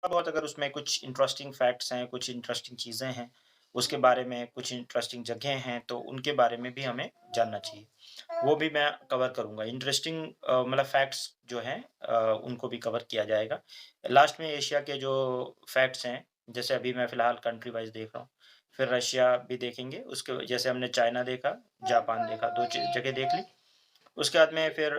बहुत अगर उसमें कुछ इंटरेस्टिंग फैक्ट्स हैं, कुछ इंटरेस्टिंग चीज़ें हैं, उसके बारे में कुछ इंटरेस्टिंग जगह हैं, तो उनके बारे में भी हमें जानना चाहिए। वो भी मैं कवर करूँगा। इंटरेस्टिंग मतलब फैक्ट्स जो हैं उनको भी कवर किया जाएगा। लास्ट में एशिया के जो फैक्ट्स हैं, जैसे अभी मैं फ़िलहाल कंट्री वाइज़ देख रहा हूँ, फिर रशिया भी देखेंगे, उसके जैसे हमने चाइना देखा, जापान देखा, 2 जगह देख ली। उसके बाद में फिर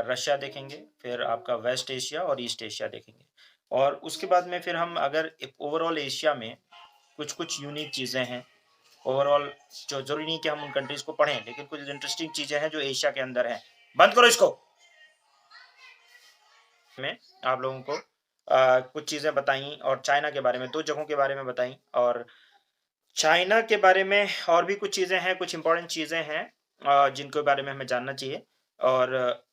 रशिया देखेंगे, फिर आपका वेस्ट एशिया और ईस्ट एशिया देखेंगे। और उसके बाद में फिर हम अगर एक ओवरऑल एशिया में कुछ-कुछ यूनिक चीज़ें हैं, ओवरऑल जो ज़रूरी नहीं कि हम उन कंट्रीज़ को पढ़ें, लेकिन कुछ इंटरेस्टिंग चीज़ें हैं जो एशिया के अंदर हैं। बंद करो इसको। मैं आप लोगों को कुछ चीज़ें बताई और चाइना के बारे में 2 जगहों के बारे में बताई और चाइना के बारे में और भी कुछ चीज़ें हैं, कुछ इम्पोर्टेंट चीज़ें हैं जिनके बारे में हमें जानना चाहिए और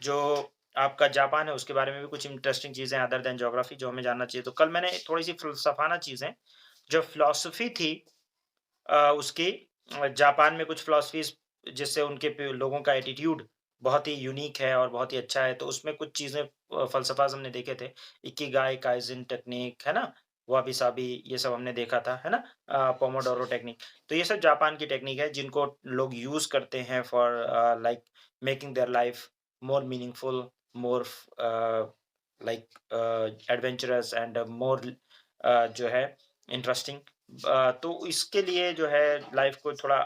जो आपका जापान है, उसके बारे में भी कुछ इंटरेस्टिंग चीज़ें हैं अदर दैन ज्योग्राफी जो हमें जानना चाहिए। तो कल मैंने थोड़ी-सी फ़िलसफ़ाना चीज़ें, जो फ़िलॉसफ़ी थी उसकी जापान में कुछ फ़िलॉसफ़ीज़ जिससे उनके पे लोगों का एटीट्यूड बहुत ही यूनिक है और बहुत ही अच्छा है, तो उसमें कुछ चीज़ें फ़लसफ़ाज़ हमने देखे थे। इकिगाई, काइज़ेन टेक्निक, है ना? वाबी-साबी ये सब हमने देखा था, है ना? Pomodoro technique. तो ये सब जापान की टेक्निक है जिनको लोग यूज़ करते हैं for like making their life more meaningful, more like adventurous and more जो है इंटरेस्टिंग। तो इसके लिए जो है लाइफ को थोड़ा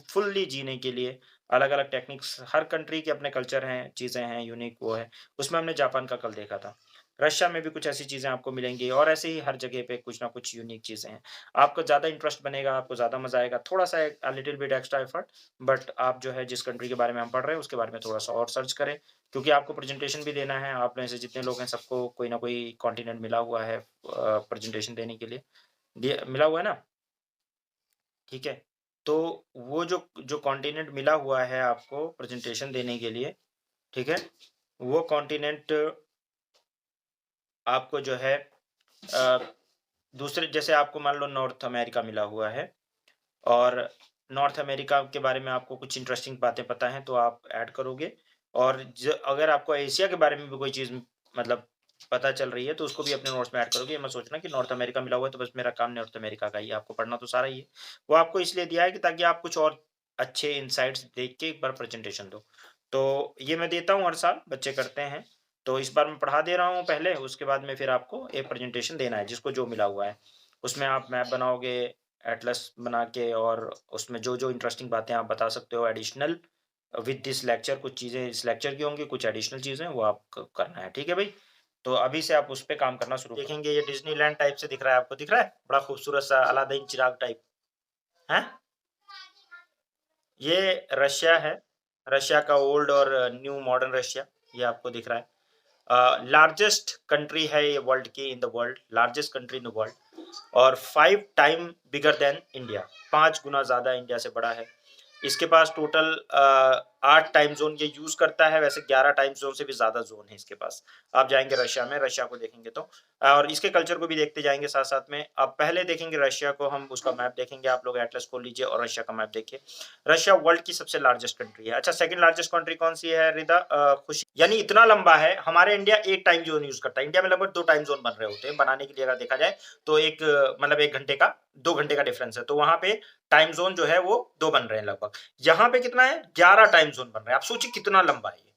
फुल्ली जीने के लिए अलग-अलग टेक्निक्स हर कंट्री के अपने कल्चर हैं, चीज़ें हैं, यूनिक वो है। उसमें हमने जापान का कल देखा था। रशिया में भी कुछ ऐसी चीज़ें आपको मिलेंगी और ऐसे ही हर जगह पे कुछ ना कुछ यूनिक चीज़ें हैं। आपको ज़्यादा इंटरेस्ट बनेगा, आपको ज़्यादा मज़ा आएगा, थोड़ा-सा little bit extra effort but आप जो है जिस कंट्री के बारे में हम पढ़ रहे हैं, उसके बारे में थोड़ा-सा और सर्च करें, क्योंकि आपको प्रेज़ेंटेशन भी देना है। आप में से जितने लोग हैं सबको कोई ना कोई कॉन्टिनेंट मिला हुआ है प्रेज़ेंटेशन देने के लिए। दिया मिला हुआ है ना? ठीक है। तो वो जो जो कॉन्टिनेंट मिला हुआ है आपको प्रेज़ेंटेशन देने के लिए, ठीक है? वो कॉन्टिनेंट आपको जो है अ, दूसरे जैसे आपको मान लो नॉर्थ अमेरिका मिला हुआ है और नॉर्थ अमेरिका के बारे में आपको कुछ इंटरेस्टिंग बातें पता हैं, तो आप ऐड करोगे और अगर आपको एशिया के बारे में भी कोई चीज़ मतलब पता चल रही है, तो उसको भी अपने नोट्स में ऐड करोगे। ये मत सोचना कि नॉर्थ अमेरिका मिला हुआ है, तो बस मेरा काम नॉर्थ अमेरिका का ही है, आपको पढ़ना तो सारा ही है। वो आपको इसलिए दिया है कि ताकि आप कुछ और अच्छे इनसाइट्स देख के एक बार प्रेज़ेंटेशन दो। तो ये मैं देता हूँ हर साल, बच्चे करते हैं। तो इस बार मैं पढ़ा दे रहा हूँ पहले, उसके बाद में फिर आपको एक प्रेज़ेंटेशन देना है, जिसको जो मिला हुआ है। उसमें आप मैप बनाओगे, एटलस बना के और उसमें जो-जो इंटरेस्टिंग बातें आप बता सकते हो एडिशनल विद दिस लेक्चर कुछ चीज़ें इस लेक्चर की होंगी, कुछ एडिशनल चीज़ें वो आप क करना है, ठीक है भई? तो अभी से आप उस पे काम करना शुरू करो। देखेंगे ये डिज़नीलैंड टाइप से दिख रहा है आपको, दिख रहा है? बड़ा खूबसूरत-सा अलादीन चिराग टाइप, हैं? ये रशिया है, रशिया का ओल्ड और न्यू मॉडर्न रशिया, ये आपको दिख रहा है। लार्जेस्ट कंट्री है ये वर्ल्ड की इन the world, largest country in the world और 5 टाइम बिगर देन इंडिया, 5 गुना ज़्यादा इंडिया से बड़ा है। इसके पास टोटल 8 टाइम ज़ोन ये यूज़ करता है, वैसे 11 टाइम ज़ोन से भी ज़्यादा ज़ोन है इसके पास। आप जाएँगे रशिया में, रशिया को देखेंगे तो और इसके कल्चर को भी देखते जाएँगे साथ-साथ में। अब पहले देखेंगे रशिया को हम, उसका मैप देखेंगे, आप लोग एटलस खोल लीजिए और रशिया का मैप देखिए। रशिया वर्ल्ड की सबसे लार्जेस्ट कंट्री है। अच्छा, सेकंड लार्जेस्ट कंट्री कौन-सी है रिदा? खुशी यानी इतना लंबा है, हमारे इंडिया 1 टाइम ज़ोन यूज़ करता है। इंडिया में लगभग 2 टाइम ज़ोन बन रहे होते हैं, बनाने के लिए अगर देखा जाए, तो एक मतलब 1 घंटे का, 2 घंटे का डिफरेंस है। तो वहाँ पे टाइम ज़ोन जो है वो 2 बन रहे हैं लगभग। यहाँ पे कितना है? 11 टाइम ज़ोन बन रहे हैं। आप सोचिए कितना लंबा है ये,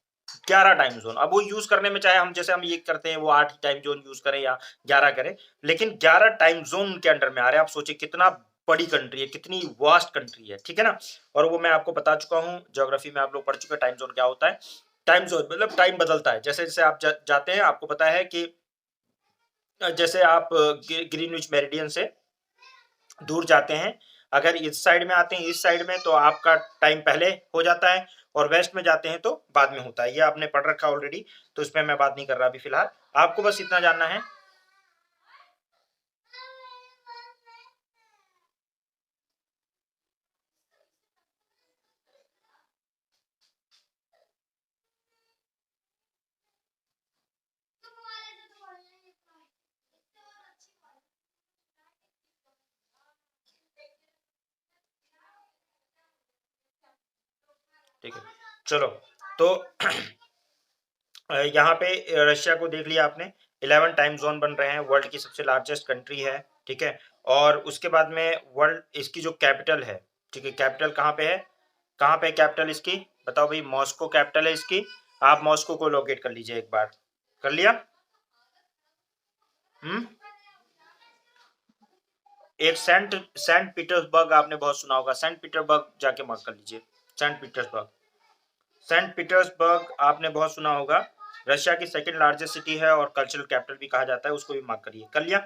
11 टाइम ज़ोन। अब वो यूज़ करने में चाहे हम जैसे हम ये करते हैं, वो 8 टाइम ज़ोन यूज़ करें या 11 करें, लेकिन 11 टाइम ज़ोन उनके अंडर में आ रहे हैं। आप सोचिए कितना बड़ी कंट्री है, कितनी वास्ट कंट्री है, ठीक है ना? और वो मैं आपको बता चुका हूँ, ज्योग्राफी में आप लोग पढ़ चुके हैं टाइम ज़ोन क्या होता है। टाइम ज़ोन मतलब टाइम बदलता है। जैसे-जैसे आप जाते हैं, आपको पता है कि जैसे आप ग्रीनविच मेरिडियन से दूर जाते हैं, अगर इस साइड में आते हैं, इस साइड में, तो आपका टाइम पहले हो जाता है और वेस्ट में जाते हैं तो बाद में होता है। ये आपने पढ़ रखा है ऑलरेडी, तो इसमें मैं बात नहीं कर रहा अभी फिलहाल। आपको बस इतना जानना है। ठीक है, चलो। तो यहाँ पे रशिया को देख लिया आपने। 11 टाइम ज़ोन बन रहे हैं, वर्ल्ड की सबसे लार्जेस्ट कंट्री है, ठीक है? और उसके बाद में वर्ल्ड इसकी जो कैपिटल है, ठीक है? कैपिटल कहाँ पे है? कहाँ पे है कैपिटल इसकी? बताओ भई, मॉस्को कैपिटल है इसकी। आप मॉस्को को लोकेट कर लीजिए एक बार। कर लिया? हुँ? एक सेंट सेंट पीटर्सबर्ग आपने बहुत सुना होगा, सेंट पीटर्सबर्ग जाके मार्क कर लीजिए। Saint Petersburg. सेंट पीटर्सबर्ग आपने बहुत सुना होगा, रशिया की सेकंड लार्जेस्ट सिटी है और कल्चरल कैपिटल भी कहा जाता है, उसको भी मार्क करिए। कर लिया?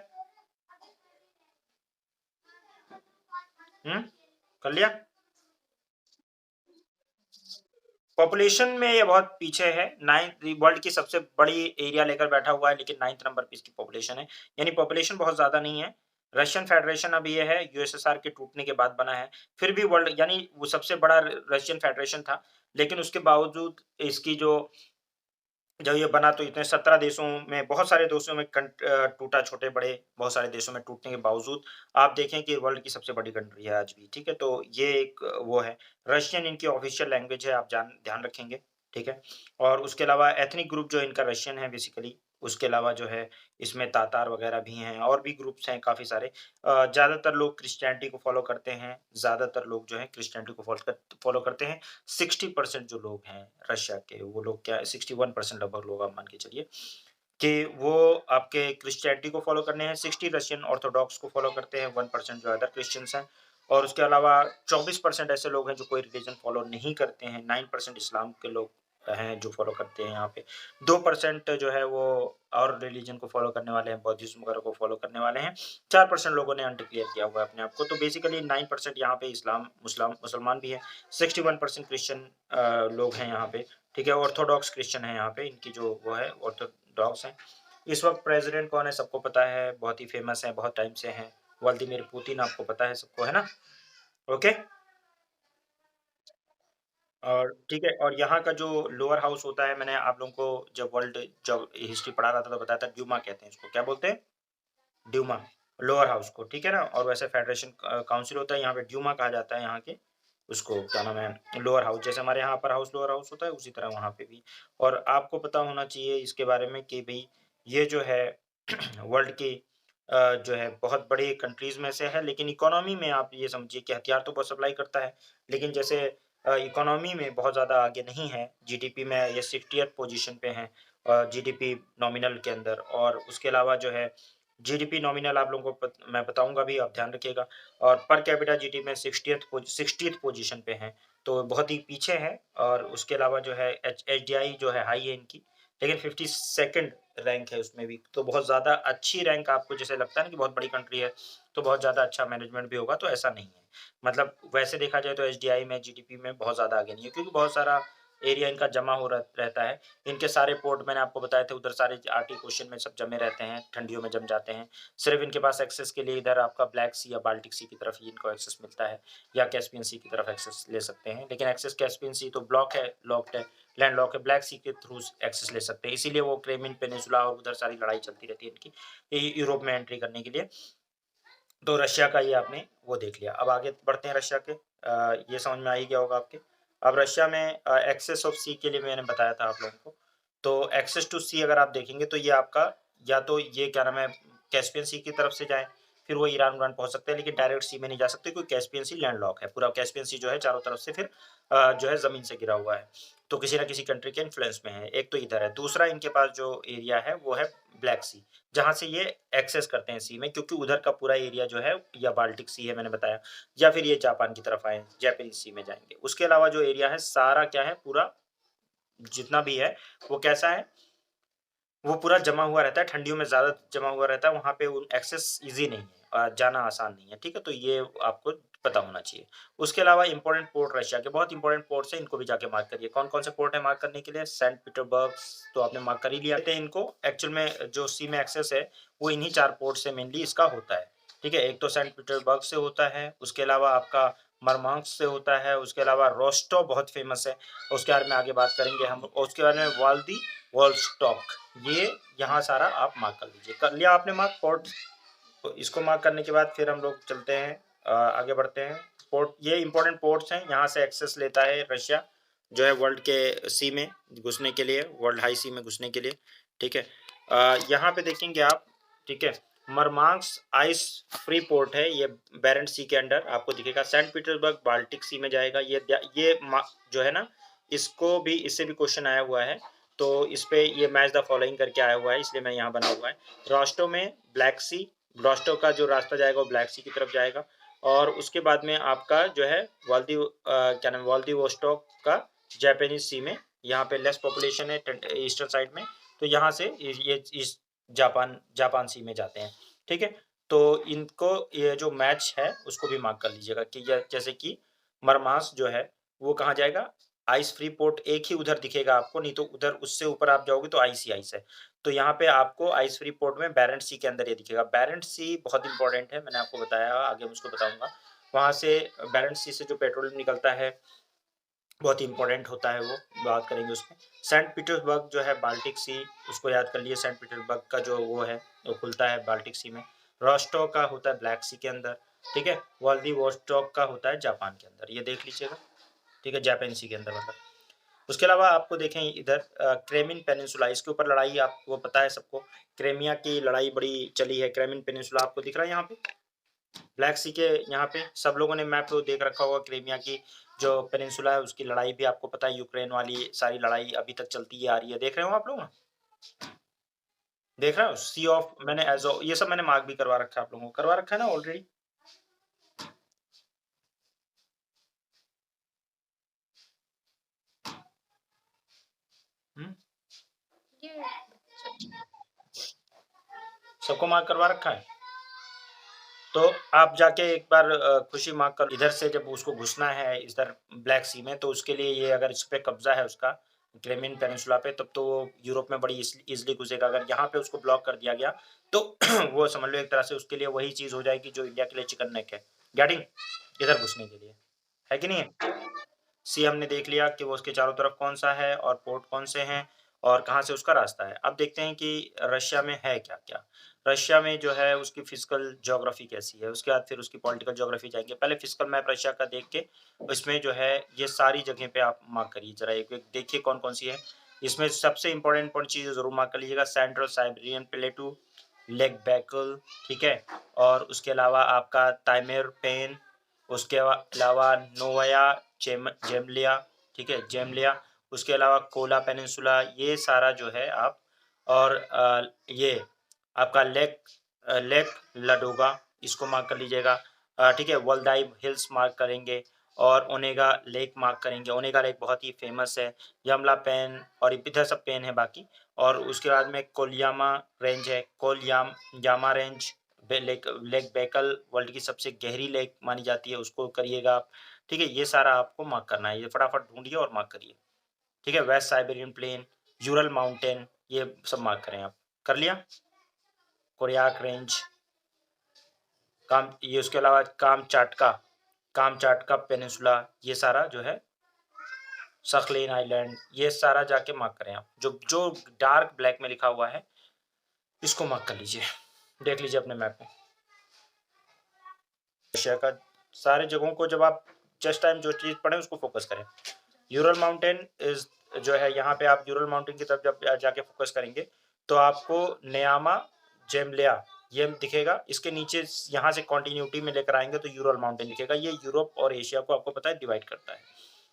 कर लिया? पॉपुलेशन में ये बहुत पीछे है, 9th वर्ल्ड की सबसे बड़ी एरिया लेकर बैठा हुआ है, लेकिन 9th नंबर पे इसकी पॉपुलेशन है, यानी पॉपुलेशन बहुत ज़्यादा नहीं है। रशियन फेडरेशन अब ये है, यूएसएसआर के टूटने के बाद बना है, फिर भी वर्ल्ड यानी वो सबसे बड़ा रशियन फेडरेशन था, लेकिन उसके बावजूद इसकी जो जब ये बना तो इतने 17 देशों में बहुत सारे देशों में टूटा, छोटे-बड़े बहुत सारे देशों में टूटने के बावजूद आप देखें कि वर्ल्ड की सबसे बड़ी कंट्री है आज भी, ठीक है? तो ये एक वो है। रशियन इनकी ऑफ़िशियल लैंग्वेज है, आप जान ध्यान रखेंगे, ठीक है? और उसके अलावा एथनिक ग्रुप जो इनका रशियन है बेसिकली, उसके अलावा जो है इसमें तातार वगैरह भी हैं और भी ग्रुप्स हैं काफ़ी सारे। ज़्यादातर लोग क्रिश्चियनिटी को फ़ॉलो करते हैं, ज़्यादातर लोग जो हैं क्रिश्चियनिटी को फ़ॉलो करते हैं। 60% जो लोग हैं रशिया के, वो लोग क्या 61% लगभग लोग आप मान के चलिए कि वो आपके क्रिश्चियनिटी को फ़ॉलो करने हैं, 60 रशियन ऑर्थोडॉक्स को फ़ॉलो करते हैं, 1% जो अदर क्रिश्चियंस हैं और उसके अलावा 24% ऐसे लोग हैं जो कोई रिलीजन फ़ॉलो नहीं करते हैं, 9% इस्लाम के लोग हैं जो फ़ॉलो करते हैं यहाँ पे। 2% जो है वो और रिलीजन को फ़ॉलो करने वाले हैं, बौद्धिज़्म वगैरह को फ़ॉलो करने वाले हैं। 4% लोगों ने अनडिक्लेयर किया हुआ है अपने आप को, तो बेसिकली 9% यहाँ पे मुसलमान भी हैं, 61% क्रिश्चियन लोग हैं यहाँ पे, ठीक है? ऑर्थोडॉक्स क्रिश्चियन हैं यहाँ पे, इनकी जो वो है ऑर्थोडॉक्स हैं। इस वक़्त प्रेज़िडेंट कौन है सबको पता है, बहुत ही फ़ेमस हैं, बहुत टाइम से हैं, व्लादिमीर पुतिन आपको पता है सबको, है ना? ओके? और ठीक है और यहाँ का जो लोअर हाउस होता है, मैंने आप लोगों को जब हिस्ट्री पढ़ा रहा था तो बताया था, ड्यूमा कहते हैं इसको, क्या बोलते हैं? ड्यूमा, लोअर हाउस को, ठीक है ना? और वैसे फेडरेशन काउंसिल होता है, यहाँ पे ड्यूमा कहा जाता है यहाँ के उसको, क्या नाम है, लोअर हाउस। जैसे हमारे यहाँ अपर हाउस, लोअर हाउस होता है, उसी तरह वहाँ पे भी। और आपको पता होना चाहिए इसके बारे में कि भई ये जो है वर्ल्ड की जो है बहुत बड़ी कंट्रीज़ में से है, लेकिन इकोनॉमी में आप ये समझिए कि हथियार तो बहुत सप्लाई करता है, लेकिन जैसे इकोनॉमी में बहुत ज़्यादा आगे नहीं है। जीडीपी में ये 60th पोज़ीशन पे हैं जीडीपी नॉमिनल के अंदर और उसके अलावा जो है जीडीपी नॉमिनल आप लोगों को मैं बताऊँगा भी, आप ध्यान रखिएगा और पर कैपिटा जीडीपी में 60th पोज़ीशन पे हैं, तो बहुत ही पीछे हैं और उसके अलावा जो है एचडीआई जो है हाई है इनकी, लेकिन 52nd रैंक है उसमें भी, तो बहुत ज़्यादा अच्छी रैंक आपको जैसे लगता है ना कि बहुत बड़ी कंट्री है, तो बहुत ज़्यादा अच्छा मैनेजमेंट भी होगा, तो ऐसा नहीं है। मतलब वैसे देखा जाए तो एचडीआई में जीडीपी में बहुत ज़्यादा आगे नहीं है क्योंकि बहुत सारा एरिया इनका जमा हो रहता है। इनके सारे पोर्ट मैंने आपको बताए थे, उधर सारे आर्टिक ओशन में सब जमे रहते हैं, ठंडियों में जम जाते हैं। सिर्फ़ इनके पास एक्सेस के लिए इधर आपका ब्लैक सी या बाल्टिक सी की तरफ ही इनको एक्सेस मिलता है या कैस्पियन सी की तरफ एक्सेस ले सकते हैं। लेकिन एक्सेस कैस्पियन सी तो ब्लॉक है, लॉक्ड है, लैंडलॉक है, ब्लैक सी के थ्रू एक्सेस ले सकते हैं। इसीलिए वो क्रिमीन पेनिनसुला और उधर सारी लड़ाई चलती रहती है इनकी, यूरोप में एंट्री करने के लिए। तो रशिया का ये आपने वो देख लिया। अब आगे बढ़ते हैं रशिया के ये समझ में आ ही गया होगा आपके। अब रशिया में एक्सेस ऑफ सी के लिए मैंने बताया था आप लोगों को। तो एक्सेस टू सी अगर आप देखेंगे तो ये आपका या तो ये क्या नाम है कैस्पियन सी की तरफ से जाएँ, फिर वो ईरान-उरान पहुँच सकते हैं लेकिन डायरेक्ट सी में नहीं जा सकते क्योंकि कैस्पियन सी लैंडलॉक है। पूरा कैस्पियन सी जो है चारों तरफ से फिर जो है ज़मीन से घिरा हुआ है। तो किसी न किसी कंट्री के इन्फ्लुएंस में है। एक तो इधर है, दूसरा इनके पास जो एरिया है वो है ब्लैक सी। जहाँ से ये एक्सेस करते हैं सी में क्योंकि उधर का पूरा एरिया जो है या बाल्टिक सी है मैंने बताया या फिर ये जापान की तरफ आए जापानीज सी में जाएँगे। उसके अलावा जो एरिया है सारा क्या है पूरा जितना भी है वो कैसा है वो पूरा जमा हुआ रहता है, ठंडियों में ज़्यादा जमा हुआ रहता है, वहाँ पे वो एक्सेस ईज़ी नहीं है जाना आसान नहीं है, ठीक है? तो ये आपको पता होना चाहिए। उसके अलावा इम्पोर्टेंट पोर्ट रशिया के बहुत इम्पोर्टेंट पोर्ट्स हैं, इनको भी जाके मार्क करिए। कौन-कौन से पोर्ट है मार्क करने के लिए? सेंट पीटरबर्ग तो आपने मार्क कर ही लिया। कहते हैं इनको एक्चुअल में जो सी में एक्सेस है, वो इन्हीं 4 पोर्ट से मेनली इसका होता है, ठीक है? एक तो सेंट पीटरबर्ग से होता है, उसके अलावा आपका मरमांस्क से होता है, उसके अलावा रोस्टोव बहुत फ़ेमस है, उसके बारे में आगे बात करेंगे हम और उसके बारे में वॉलस्टॉक ये यहाँ सारा आप मार्क कर लीजिए। कर लिया आपने मार्क पोर्ट? तो इसको मार्क करने के बाद फिर हम लोग चलते हैं आगे बढ़ते हैं। पोर्ट ये इम्पोर्टेंट पोर्ट्स हैं, यहाँ से एक्सेस लेता है रशिया, जो है वर्ल्ड के सी में घुसने के लिए, वर्ल्ड हाई सी में घुसने के लिए, ठीक है? यहाँ पे देखेंगे आप, ठीक है, मरमांस आइस फ्री पोर्ट है, ये बैरेंट सी के अंडर आपको दिखेगा। सेंट पीटर्सबर्ग बाल्टिक सी में जाएगा। जो है ना, इसको भी, इससे भी क्वेश्चन आया हुआ है, तो इस पे ये मैच द फॉलोइंग करके आया हुआ है, इसलिए मैं यहाँ बना हुआ है। रॉस्टो में ब्लैक सी, रॉस्टो का जो रास्ता जाएगा वो ब्लैक सी की तरफ जाएगा। और उसके बाद में आपका जो है क्या नाम, व्लादिवोस्टोक का जापानीज सी में, यहाँ पे लेस पॉपुलेशन है ईस्टर्न साइड में, तो यहाँ से ये इस जापान जापान सी में जाते हैं, ठीक है। तो इनको, ये जो मैच है उसको भी मार्क कर लीजिएगा कि जैसे कि मरमास जो है वो कहाँ जाएगा, आइस फ्री पोर्ट एक ही उधर दिखेगा आपको, नहीं तो उधर उससे ऊपर आप जाओगे तो आइस ही आइस है। तो यहाँ पे आपको आइस फ्री पोर्ट में बैरेंट सी के अंदर ये दिखेगा। बैरेंट सी बहुत इंपॉर्टेंट है, मैंने आपको बताया, आगे मैं उसको बताऊंगा। वहाँ से बैरेंट सी से जो पेट्रोलियम निकलता है बहुत इंपॉर्टेंट होता है, वो बात करेंगे उसमें। सेंट पीटर्सबर्ग जो है बाल्टिक सी, उसको याद कर लिए, सेंट पीटर्सबर्ग का जो वो है वो खुलता है बाल्टिक सी में। रॉस्टॉक का होता है ब्लैक सी के अंदर, ठीक है। व्लादिवोस्टॉक का होता है जापान के अंदर, ये देख लीजिएगा, ठीक है, जापान सी के अंदर मतलब। उसके अलावा आपको देखें इधर क्रेमिन पेनिनसुला, इसके ऊपर लड़ाई आपको पता है सबको, क्रेमिया की लड़ाई बड़ी चली है। क्रेमिन पेनिनसुला आपको दिख रहा है यहाँ पे, ब्लैक सी के यहाँ पे सब लोगों ने मैप तो देख रखा होगा। क्रीमिया की जो पेनिनसुला है उसकी लड़ाई भी आपको पता है, यूक्रेन वाली सारी लड़ाई अभी तक चलती आ रही है, देख रहे हो आप लोग, देख रहे हो सी ऑफ, मैंने एजो ये सब मैंने मार्क भी करवा रखा है, आप लोगों को करवा रखा है ना ऑलरेडी। सबको मार्क करवा रखा है, तो आप जाके एक बार खुशी मार्क कर, इधर से जब उसको घुसना है इधर ब्लैक सी में, तो उसके लिए ये अगर इस पे कब्जा है उसका क्रेमियन पेनिनसुला पे, तब तो वो यूरोप में बड़ी इजिली घुसेगा। अगर यहाँ पे उसको ब्लॉक कर दिया गया तो वो समझ लो एक तरह से उसके लिए वही चीज हो जाएगी जो इंडिया के लिए चिकन नेक है, गेटिंग, इधर घुसने के लिए, है कि नहीं है। सी हमने देख लिया कि वो उसके चारों तरफ कौन सा है और पोर्ट कौन से हैं और कहाँ से उसका रास्ता है। अब देखते हैं कि रशिया में है क्या क्या। रशिया में जो है उसकी फिजिकल ज्योग्राफी कैसी है, उसके बाद फिर उसकी पॉलिटिकल ज्योग्राफी जाएंगे। पहले फिजिकल मैप रशिया का देख के इसमें जो है ये सारी जगह पे आप मार्क करिए, जरा एक एक देखिए कौन कौन सी है। इसमें सबसे इंपॉर्टेंट चीज़ जरूर मार्क कर लीजिएगा, सेंट्रल साइबेरियन प्लेटू, लेक बैकल, ठीक है। और उसके अलावा आपका ताइमेर पेन, उसके अलावा नोवाया जेमलिया, ठीक है, जेमलिया। उसके अलावा कोला पेनिनसुला, ये सारा जो है आप, और ये आपका लेक लडोगा, इसको मार्क कर लीजिएगा, ठीक है। वल्दाई हिल्स मार्क करेंगे और ओनेगा लेक मार्क करेंगे। ओनेगा लेक बहुत ही फेमस है। यमला पेन और इधर सब पेन है बाकी। और उसके बाद में कोलियामा रेंज है, कोलियाम यामा रेंज, लेक बेकल वर्ल्ड की सबसे गहरी लेक मानी जाती है, उसको करिएगा आप, ठीक है। ये सारा आपको मार्क करना है, ये फटाफट ढूंढिए और मार्क करिए, ठीक है। West Siberian plain, Ural mountain, ये सब मार्क करें आप, कर लिया। कोरियाक रेंज, काम, ये उसके अलावा काम चाटका पेनिनसुला, ये सारा जो है, सखलेन आइलैंड, ये सारा जाके मार्क करें आप, जो जो डार्क ब्लैक में लिखा हुआ है इसको मार्क कर लीजिए, देख लीजिए अपने मैप में एशिया का सारे जगहों को। जब आप जस्ट टाइम जो चीज़ पढ़ें उसको फोकस करें। यूरल माउंटेन इज जो है, यहाँ पे आप यूरल माउंटेन की तरफ जब जाके फोकस करेंगे तो आपको नयामा जेमलिया ये दिखेगा। इसके नीचे यहाँ से कॉन्टिन्यूटी में लेकर आएंगे तो यूरल माउंटेन दिखेगा। ये यूरोप और एशिया को आपको पता है डिवाइड करता है।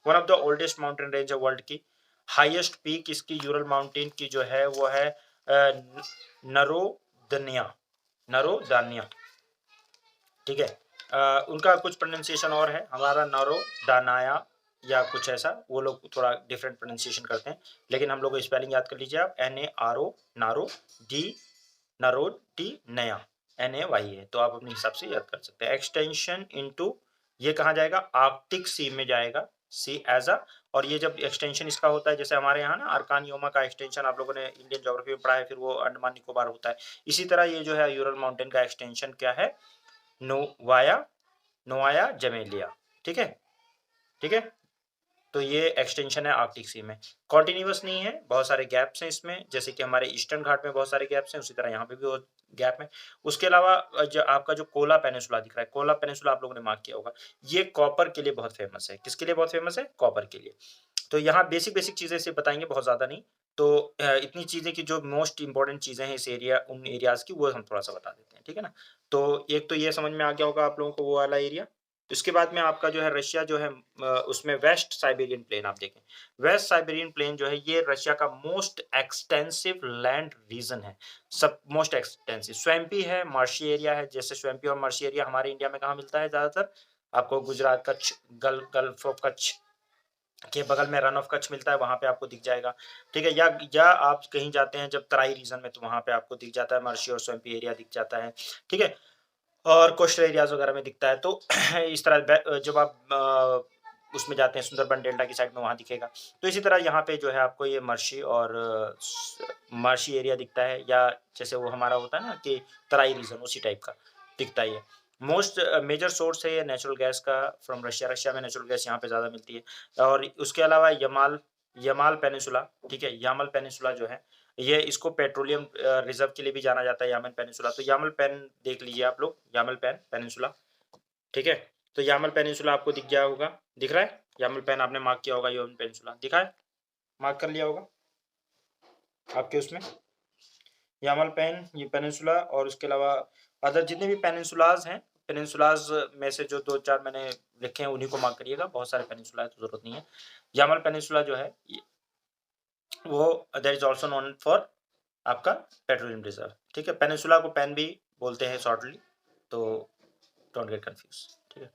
One of the oldest mountain range है वर्ल्ड की। हाईएस्ट पीक इसकी यूरल माउंटेन की जो है वो है नरोदनिया, नरोदानिया, ठीक है। उनका कुछ प्रोनाउंसिएशन और है, हमारा नारो दानाया या कुछ ऐसा, वो लोग थोड़ा डिफरेंट प्रोनाउंसिएशन करते हैं, लेकिन हम लोग को स्पेलिंग याद कर लीजिए आप, NARO नारो, डी नारो, डी नया, NAY है, तो आप अपने हिसाब से याद कर सकते हैं। एक्सटेंशन इनटू, ये कहाँ जाएगा, आर्कटिक सी में जाएगा, सी एज अ। और ये जब एक्सटेंशन इसका होता है, जैसे हमारे यहाँ ना अरकानियोमा का एक्सटेंशन आप लोगों ने इंडियन ज्योग्राफी में पढ़ा है, फिर वो अंडमान निकोबार होता है, इसी तरह ये जो है यूरल माउंटेन का एक्सटेंशन क्या है, नोवाया, नोवाया जमेलिया, ठीक है, ठीक है। तो ये एक्सटेंशन है आर्कटिक सी में। कॉन्टिन्यूस नहीं है, बहुत सारे गैप्स हैं इसमें, जैसे कि हमारे ईस्टर्न घाट में बहुत सारे गैप्स हैं, उसी तरह यहाँ पे भी बहुत गैप है। उसके अलावा जो आपका जो कोला पेनिनसुला दिख रहा है, कोला पेनिनसुला आप लोगों ने मार्क किया होगा, ये कॉपर के लिए बहुत फेमस है। किसके लिए बहुत फेमस है, कॉपर के लिए। तो यहाँ बेसिक बेसिक चीजें से बताएंगे, बहुत ज्यादा नहीं। तो इतनी चीज़ें कि जो मोस्ट इम्पोर्टेंट चीज़ें हैं इस एरिया उन एरियाज़ की वो हम थोड़ा-सा बता देते हैं, ठीक है ना? तो एक तो ये समझ में आ गया होगा आप लोगों को वो वाला एरिया। उसके बाद में आपका जो है रशिया जो है उसमें वेस्ट साइबेरियन प्लेन आप देखें। वेस्ट साइबेरियन प्लेन जो है ये रशिया का मोस्ट एक्सटेंसिव लैंड रीजन है। सब मोस्ट एक्सटेंसिव स्वैम्पी है, मार्शी एरिया है। जैसे स्वैम्पी और मार्शी एरिया हमारे इंडिया में कहाँ मिलता है ज़्यादातर? आपको गुजरात, कच्छ, गल्फ ऑफ कच्छ के बगल में रन ऑफ कच्छ मिलता है, वहाँ पे आपको दिख जाएगा, ठीक है? या आप कहीं जाते हैं जब तराई रीजन में तो वहाँ पे आपको दिख जाता है, मार्शी और स्वैम्पी एरिया दिख जाता है, ठीक है? और कोस्टल एरियाज़ वगैरह में दिखता है। तो इस तरह जब आप उसमें जाते हैं सुंदरबन डेल्टा की साइड में वहाँ दिखेगा। तो इसी तरह यहाँ पे जो है आपको ये मार्शी और मार्शी एरिया दिखता है, या जैसे वो हमारा होता है ना कि तराई रीजन उसी टाइप का दिखता है ये। मोस्ट मेजर सोर्स है ये नेचुरल गैस का फ्रॉम रशिया। रशिया में नेचुरल गैस यहाँ पे ज़्यादा मिलती है। और उसके अलावा यमाल यमाल पेनिनसुला, ठीक है? यामल पेनिनसुला जो है ये इसको पेट्रोलियम रिज़र्व के लिए भी जाना जाता है, यामन पेनिनसुला। तो यामल पेन देख लीजिए आप लोग, यामल पेनिनसुला, ठीक है? तो यामल पेनिनसुला आपको दिख गया होगा, दिख रहा है? यामल पेन आपने मार्क किया होगा, यामल पेनिनसुला दिखा है? मार्क कर लिया होगा आपके उसमें? यामल पेन, ये पेनिनसुला और उसके अलावा अदर जितने भी पेनिनसुलाज़ हैं, पेनिनसुलाज़ में से जो 2-4 मैंने लिखे हैं उन्हीं को मार्क करिएगा, बहुत सारे पेनिनसुला है तो ज़रूरत नहीं है। यामल पेनिनसुला जो है वो that is also known for आपका पेट्रोलियम रिज़र्व, ठीक है? पेनिनसुला को पेन भी बोलते हैं शॉर्टली, तो डोंट गेट कन्फ्यूज़, ठीक है?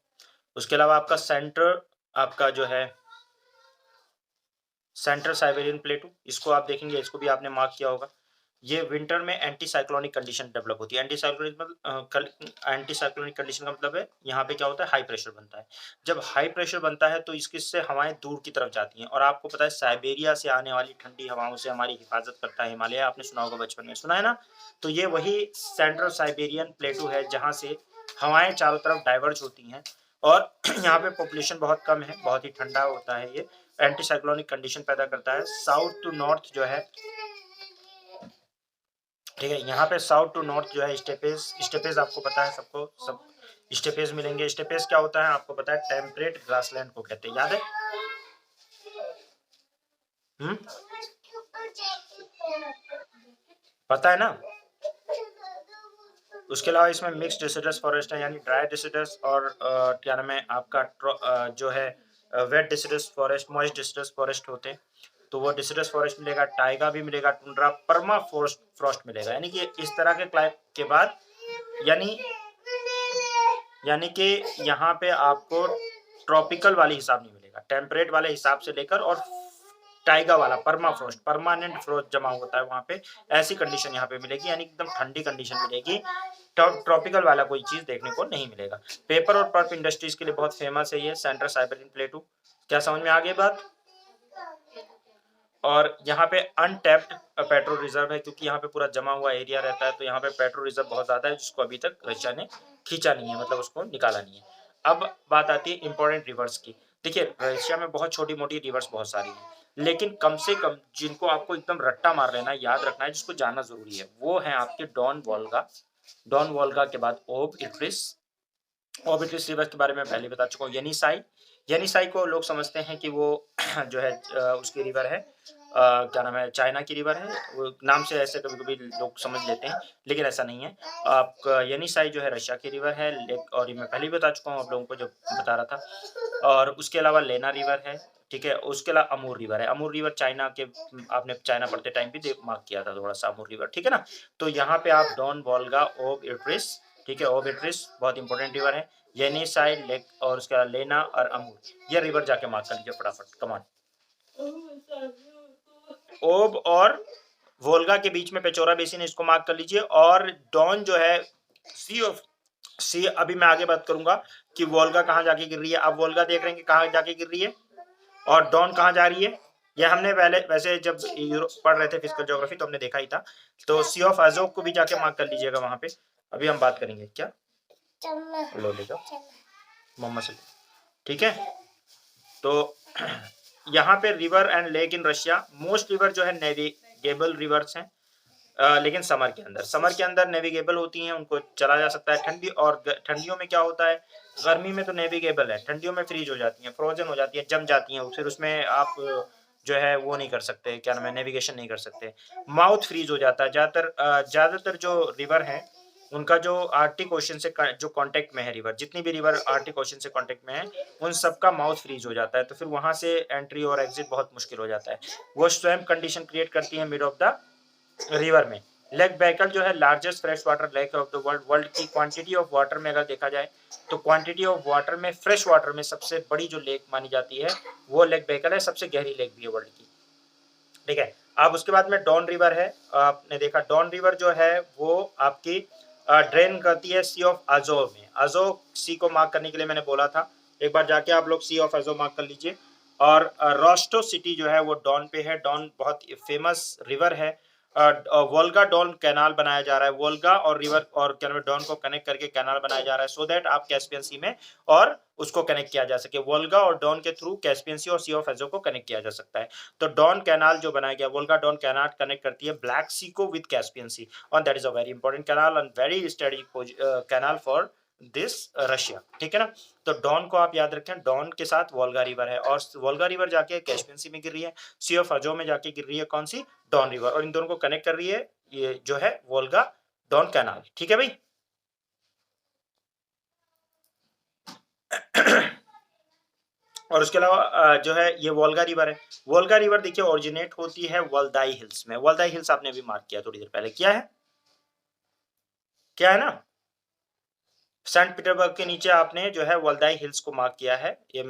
उसके अलावा आपका सेंटर आपका जो है सेंट्रल साइबेरियन प्लेटू, इसको आप देखेंगे, इसको भी आपने मार्क किया होगा। ये विंटर में एंटी साइक्लोनिक कंडीशन डेवलप होती है। एंटी साइक्लोनिक कंडीशन का मतलब है यहाँ पे क्या होता है, हाई प्रेशर बनता है। जब हाई प्रेशर बनता है तो इससे हवाएं दूर की तरफ जाती हैं, और आपको पता है साइबेरिया से आने वाली ठंडी हवाओं से हमारी हिफाजत करता है हिमालय। आपने सुना होगा, बचपन में सुना है ना? तो ये वही सेंट्रल साइबेरियन प्लेटू है जहाँ से हवाएं चारों तरफ डाइवर्ज होती हैं, और यहाँ पे पॉपुलेशन बहुत कम है, बहुत ही ठंडा होता है ये, एंटी साइक्लोनिक कंडीशन पैदा करता है। साउथ टू नॉर्थ जो है, ठीक है, यहाँ पे साउथ टू नॉर्थ जो है स्टेपेज, स्टेपेज आपको पता है, सबको सब स्टेपेज मिलेंगे। स्टेपेज क्या होता है आपको पता है? टेम्परेट ग्रासलैंड को कहते हैं, याद है? हम्म, पता है ना? उसके अलावा इसमें मिक्स डिसिडस फॉरेस्ट है, यानी ड्राई डिसिडस और क्या नाम है आपका जो है वेट डिसिडस फॉरेस्ट, मॉइस्ट डिसिडस फॉरेस्ट होते हैं। तो वो डिसिडस फॉरेस्ट मिलेगा, टाइगा भी मिलेगा, टुंड्रा, पर्मा फ्रॉस्ट फ्रॉस्ट मिलेगा। यानी कि इस तरह के क्लाइमेट के बाद, यानी यानी कि यहाँ पे आपको ट्रॉपिकल वाले हिसाब नहीं मिलेगा, टेम्परेट वाले हिसाब से लेकर और टाइगा वाला पर्मा फ्रॉस्ट, परमानेंट फ्रॉस्ट जमा होता है वहाँ पे, ऐसी कंडीशन यहाँ पे मिलेगी, यानी एकदम ठंडी कंडीशन मिलेगी। ट्रॉपिकल वाला कोई चीज देखने को नहीं मिलेगा। पेपर और पल्प इंडस्ट्रीज के लिए बहुत फेमस है ये सेंट्रल साइबेरियन प्लेटू। क्या समझ में आ गई बात? और यहाँ पे अनटैप्ड पेट्रोल रिजर्व है, क्योंकि यहाँ पे पूरा जमा हुआ एरिया रहता है, तो यहाँ पे पेट्रोल रिजर्व बहुत ज्यादा है, जिसको अभी तक रशिया ने खींचा नहीं है, मतलब उसको निकाला नहीं है। अब बात आती है इंपॉर्टेंट रिवर्स की। देखिए, रशिया में बहुत छोटी मोटी रिवर्स बहुत सारी है, लेकिन कम से कम जिनको आपको एकदम रट्टा मार लेना है, याद रखना है, जिसको जानना जरूरी है, वो है आपके डॉन वोल्गा। डॉन वोल्गा के बाद ओब इट्रिस। ओब इट्रिस रिवर के बारे में पहले बता चुका हूँ। येनिसाई, येनिसाई को लोग समझते हैं कि वो जो है उसकी रिवर है, क्या नाम है, चाइना की रिवर है, वो नाम से ऐसे कभी-कभी लोग समझ लेते हैं, लेकिन ऐसा नहीं है। आपका येनिसाई जो है रशिया की रिवर है, लेक, और ये मैं पहले ही बता चुका हूँ आप लोगों को जब बता रहा था। और उसके अलावा लेना रिवर है, ठीक है? उसके अलावा अमूर रिवर है। अमूर रिवर चाइना के, आपने चाइना पढ़ते टाइम भी मार्क किया था थोड़ा सा अमूर रिवर, ठीक है ना? तो यहाँ पे आप डॉन, वोल्गा, ओब, इट्रिस, ठीक है? ओब, इट्रिस बहुत इंपॉर्टेंट रिवर है। येनिसाई, लेक, और उसके बाद लेना और अमूर, ये रिवर जाके मार्क कर लीजिए फटाफट, कमान। ओब और वोल्गा के बीच में पेचोरा बेसिन, इसको मार्क कर लीजिए। और डॉन जो है सी ऑफ सी, अभी मैं आगे बात करूंगा कि वोल्गा कहाँ जाके गिर रही है। आप वोल्गा देख रहे हैं कि कहाँ जाके गिर रही है, और डॉन कहाँ जा रही है। यह हमने पहले वैसे जब यूरोप पढ़ रहे थे फिजिकल ज्योग्राफी, तो हमने देखा ही था। तो सी ऑफ अजोक को भी जाके मार्क कर लीजिएगा वहां पे। अभी हम बात करेंगे क्या, लो ले जाओ मम्मा से, ठीक है? तो यहाँ पे river and lake in Russia, most river जो है नेविगेबल रिवर्स हैं, लेकिन समर के अंदर नेविगेबल होती हैं, उनको चला जा सकता है। ठंडी और ठंडियों में क्या होता है, गर्मी में तो नेविगेबल है, ठंडियों में फ्रीज हो जाती हैं, फ्रोजन हो जाती है, जम जाती हैं, फिर उसमें आप जो है वो नहीं कर सकते, क्या नाम है, नेविगेशन नहीं कर सकते। माउथ फ्रीज हो जाता है। ज़्यादातर जो रिवर है उनका जो आर्कटिक ओशन से जो कांटेक्ट में है रिवर, जितनी भी रिवर आर्कटिक ओशन से कांटेक्ट में है, उन सबका माउथ फ्रीज हो जाता है। तो फिर वहां से एंट्री और एग्जिट बहुत मुश्किल हो जाता है। वो स्वयं कंडीशन क्रिएट करती है मिड ऑफ द रिवर में। लेक बैकल जो है largest fresh water lake of the world. World की क्वांटिटी ऑफ वाटर में अगर देखा जाए तो क्वांटिटी ऑफ वाटर में फ्रेश वाटर में सबसे बड़ी जो लेक मानी जाती है वो लेक बैकल है। सबसे गहरी लेक भी है वर्ल्ड की, ठीक है। अब उसके बाद में डॉन रिवर है। आपने देखा डॉन रिवर जो है वो आपकी ड्रेन करती है सी ऑफ अजो में। अजो सी को मार्क करने के लिए मैंने बोला था, एक बार जाके आप लोग सी ऑफ अजो मार्क कर लीजिए। और रोस्टो सिटी जो है वो डॉन पे है। डॉन बहुत फेमस रिवर है। वोल्गा डॉन कैनाल बनाया जा रहा है। वोल्गा और रिवर और क्या नाम है डॉन को कनेक्ट करके कैनाल बनाया जा रहा है, सो दैट आप कैस्पियन सी में और उसको कनेक्ट किया जा सके। वोल्गा और डॉन के थ्रू कैस्पियन सी और सी ऑफ एजो को कनेक्ट किया जा सकता है। तो डॉन कैनाल जो बनाया गया, वोल्गा डॉन कैनाल कनेक्ट करती है ब्लैक सी को विद कैस्पियन सी, और that is a very important canal and very study canal for this Russia, ठीक है ना। तो डॉन को आप याद रखें, डॉन के साथ वोल्गा रिवर है, और वोल्गा रिवर जाके कैस्पियन सी में गिर रही है, सी ऑफ अजो में जाके गिर रही है कौन सी, डॉन रिवर, और इन दोनों को कनेक्ट कर रही है ये जो है वोल्गा डॉन कैनाल, ठीक है भाई। और उसके अलावा जो है ये वोल्गा रिवर है। वोल्गा रिवर देखिए ओरिजिनेट होती है वल्दाई हिल्स में। वल्दाई हिल्स आपने भी मार्क किया थोड़ी देर पहले, किया है, क्या है ना। सेंट पीटर्सबर्ग के नीचे आपने जो है वल्दाई हिल्स को मार्क किया है। ये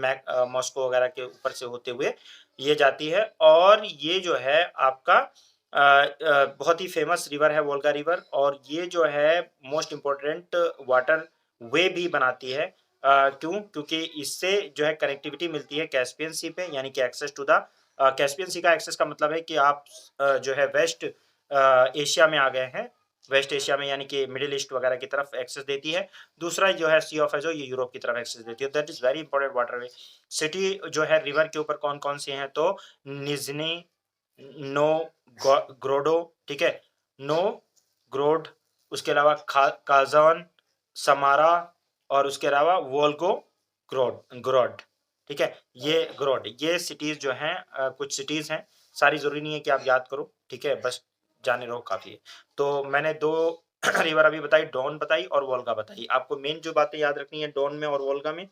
मॉस्को वगैरह के ऊपर से होते हुए ये जाती है, और ये जो है आपका बहुत ही फेमस रिवर है वोल्गा रिवर, और ये जो है मोस्ट इम्पोर्टेंट वाटर वे भी बनाती है। क्यों, क्योंकि इससे जो है कनेक्टिविटी मिलती है कैस्पियन सी पे, यानी कि एक्सेस टू द कैस्पियन सी का एक्सेस का मतलब है कि आप जो है वेस्ट एशिया में आ गए हैं, वेस्ट एशिया में यानी कि मिडिल ईस्ट वगैरह की तरफ एक्सेस देती है। दूसरा जो है सी ऑफ एजो, ये यूरोप की तरफ एक्सेस देती है। That is very important waterway. City जो है रिवर के ऊपर कौन कौन सी हैं, तो निजनी, नो ग्रोडो, ठीक है, नो ग्रोड, उसके अलावा काजान, समारा, और उसके अलावा वोल्गो ग्रोड, ठीक है। ये ग्रोड, ये सिटीज जो हैं कुछ सिटीज हैं, सारी जरूरी नहीं है कि आप याद करो, ठीक है, बस जाने रहो काफी है। तो मैंने दो रिवर अभी बताई, डॉन बताई और वोल्गा बताई। आपको मेन जो बातें याद रखनी है डॉन में और वोल्गा में,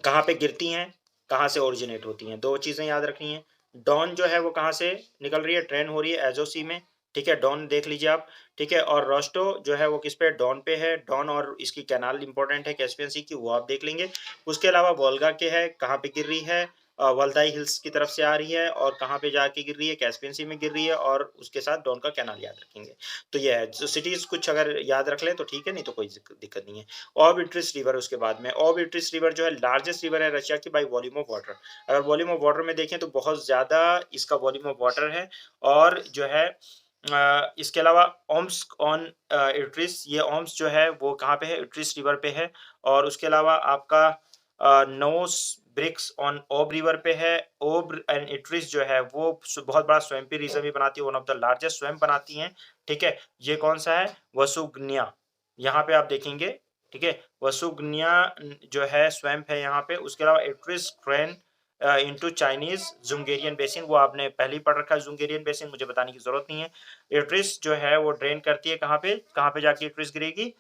कहाँ पे गिरती हैं, कहाँ से ओरिजिनेट होती हैं, दो चीजें याद रखनी है। डॉन जो है वो कहाँ से निकल रही है, ट्रेन हो रही है एजो सी में, ठीक है, डॉन देख लीजिए आप, ठीक है। और रोस्टो जो है वो किस पे, डॉन पे है। डॉन और इसकी कैनाल इंपॉर्टेंट है कैस्पियन सी की, वो आप देख लेंगे। उसके अलावा वोल्गा के है, कहाँ पे गिर रही है, वल्दाई हिल्स की तरफ से आ रही है, और कहाँ पे जाके गिर रही है, कैस्पियन सी में गिर रही है, और उसके साथ डॉन का कैनाल याद रखेंगे। तो ये है, जो सिटीज कुछ अगर याद रख लें तो ठीक है, नहीं तो कोई दिक्कत नहीं है। ऑर्बिट्रिस रिवर, उसके बाद में ऑर्बिट्रिस रिवर जो है लार्जेस्ट रिवर है रशिया की बाई वॉल्यूम ऑफ वाटर। अगर वॉल्यूम ऑफ वाटर में देखें तो बहुत ज्यादा इसका वॉल्यूम ऑफ वाटर है। और जो है इसके अलावा ओम्स ऑन इट्रिस, ये ओम्स जो है वो कहाँ पे है, इट्रिस रिवर पे है। और उसके अलावा आपका नोस ब्रिक्स ऑन ओब रिवर पे है। ओब एंड इट्रिस जो है वो बहुत बड़ा स्वैम्पी रीजन भी बनाती है, one of the largest swamp बनाती हैं, ठीक है। ये कौन सा है, वसुगन्या, यहाँ पे आप देखेंगे, ठीक है। वसुगन्या जो है स्वैम्प है यहाँ पे। उसके अलावा इट्रिस ट्रेन इनटू चाइनीज जुंगेरियन बेसिन, वो आपने पहले ही पढ़ रखा है, जुंगेरियन बेसिन मुझे बताने की जरूरत नहीं है। इट्रिस जो है वो ड्रेन करती है कहाँ पे जाके इट्रिस गिरेगी,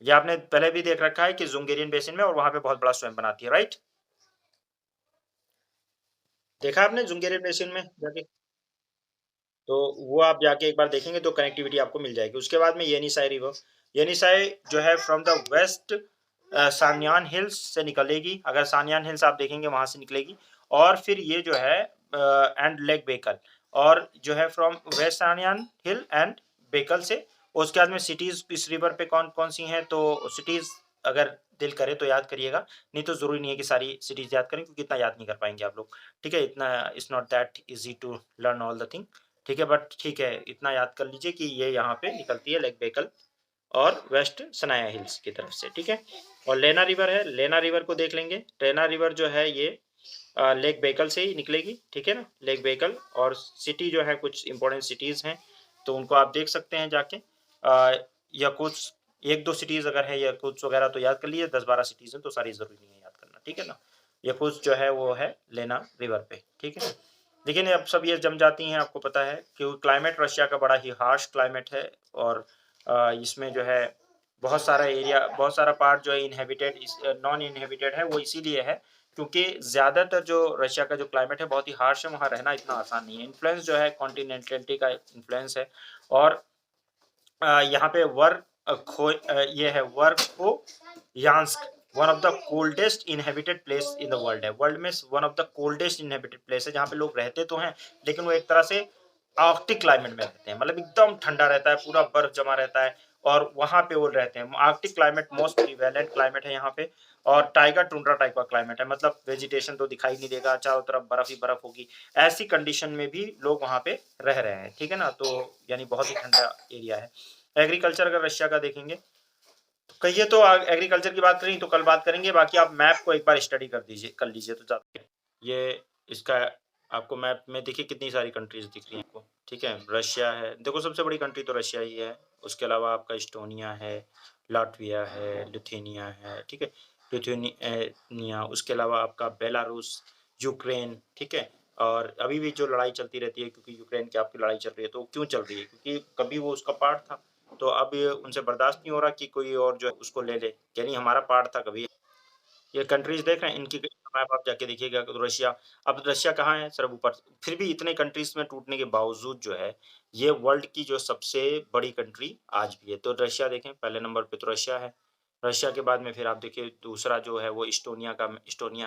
ये आपने पहले भी देख रखा है कि जुंगेरियन बेसिन में, और वहां पे बहुत बड़ा स्वयं बनाती है, राइट। देखा आपने जुंगेरियन बेसिन में जाके, तो वो आप जाके एक बार देखेंगे तो कनेक्टिविटी आपको मिल जाएगी। उसके बाद में येनिसाई रिवर, येनिसाई जो है फ्रॉम द वेस्ट सान्यान हिल्स से निकलेगी। अगर सान्यान हिल्स आप देखेंगे वहां से निकलेगी, और फिर ये जो है एंड लेक बेकल, और जो है फ्रॉम वेस्ट सान्यान हिल एंड बेकल से। उसके बाद में सिटीज इस रिवर पे कौन कौन सी हैं, तो सिटीज अगर दिल करे तो याद करिएगा, नहीं तो जरूरी नहीं है कि सारी सिटीज याद करें, क्योंकि इतना याद नहीं कर पाएंगे आप लोग, ठीक है। इतना it's not that easy to learn all the thing, ठीक है। बट ठीक है, इतना याद कर लीजिए कि ये यहाँ पे निकलती है लेक बेकल और वेस्ट सनाया हिल्स की तरफ से, ठीक है। और लेना रिवर है, लेना रिवर को देख लेंगे। लेना रिवर जो है ये लेक बेकल से ही निकलेगी, ठीक है ना, लेक बेकल। और सिटी जो है कुछ इंपॉर्टेंट सिटीज हैं, तो उनको आप देख सकते हैं जाके। या कुछ एक दो सिटीज अगर है या कुछ वगैरह तो याद कर लीजिए, 10-12 सिटीज हैं तो सारी जरूरी नहीं है याद करना, ठीक है ना। यकुत्स्क जो है वो है लेना रिवर पे, ठीक है। लेकिन अब सब ये जम जाती हैं, आपको पता है कि क्लाइमेट रशिया का बड़ा ही हार्श क्लाइमेट है और इसमें जो है बहुत सारा एरिया, बहुत सारा पार्ट जो है इनहेबिटेड, नॉन इनहेबिटेड है, वो इसीलिए है क्योंकि ज़्यादातर जो रशिया का जो क्लाइमेट है बहुत ही हार्श है, वहाँ रहना इतना आसान नहीं है। इन्फ्लुएंस जो है कॉन्टिनेंटलिटी का इन्फ्लुएंस है और यहाँ पे ये है Verkhoyansk, one of the coldest inhabited place in the world है। वर्ल्ड में one of the coldest inhabited place है, जहाँ पे लोग रहते तो हैं लेकिन वो एक तरह से आर्कटिक क्लाइमेट में रहते हैं, मतलब एकदम ठंडा रहता है, पूरा बर्फ जमा रहता है और वहां पे वो रहते हैं। Arctic climate most prevalent climate है यहाँ पे और टाइगर टुंड्रा टाइप का क्लाइमेट है, मतलब वेजिटेशन तो दिखाई नहीं देगा, चारों तरफ बर्फ ही बर्फ होगी। ऐसी कंडीशन में भी लोग वहां पे रह रहे हैं, ठीक है ना, तो यानी बहुत ही ठंडा एरिया है। एग्रीकल्चर अगर रशिया का देखेंगे तो कहिए, तो एग्रीकल्चर की बात करें तो कल बात करेंगे, बाकी आप मैप को एक बार स्टडी कर लीजिए तो ज्यादा। ये इसका आपको मैप में देखिए कितनी सारी कंट्रीज दिख रही हैं आपको, ठीक है। रशिया है, देखो सबसे बड़ी कंट्री तो रशिया ही है। उसके अलावा आपका इस्टोनिया है, लाटविया है, लिथुआनिया है, ठीक है, लिथुआनिया। उसके अलावा आपका बेलारूस, यूक्रेन, ठीक है। और अभी भी जो लड़ाई चलती रहती है, क्योंकि यूक्रेन की आपकी लड़ाई चल रही है, तो क्यों चल रही है, क्योंकि कभी वो उसका पार्ट था, तो अब ये उनसे बर्दाश्त नहीं हो रहा कि कोई और जो है उसको ले ले, यानी हमारा पार्ट था कभी। ये कंट्रीज देख रहे हैं, इनकी मैप आप जाके देखिएगा तो रशिया, अब रशिया कहाँ है सिर्फ ऊपर। फिर भी इतने कंट्रीज में टूटने के बावजूद जो है ये वर्ल्ड की जो सबसे बड़ी कंट्री आज भी है। तो रशिया देखें, पहले नंबर पे तो रशिया है। रशिया के बाद में फिर आप देखिए दूसरा जो है वो इस्टोनिया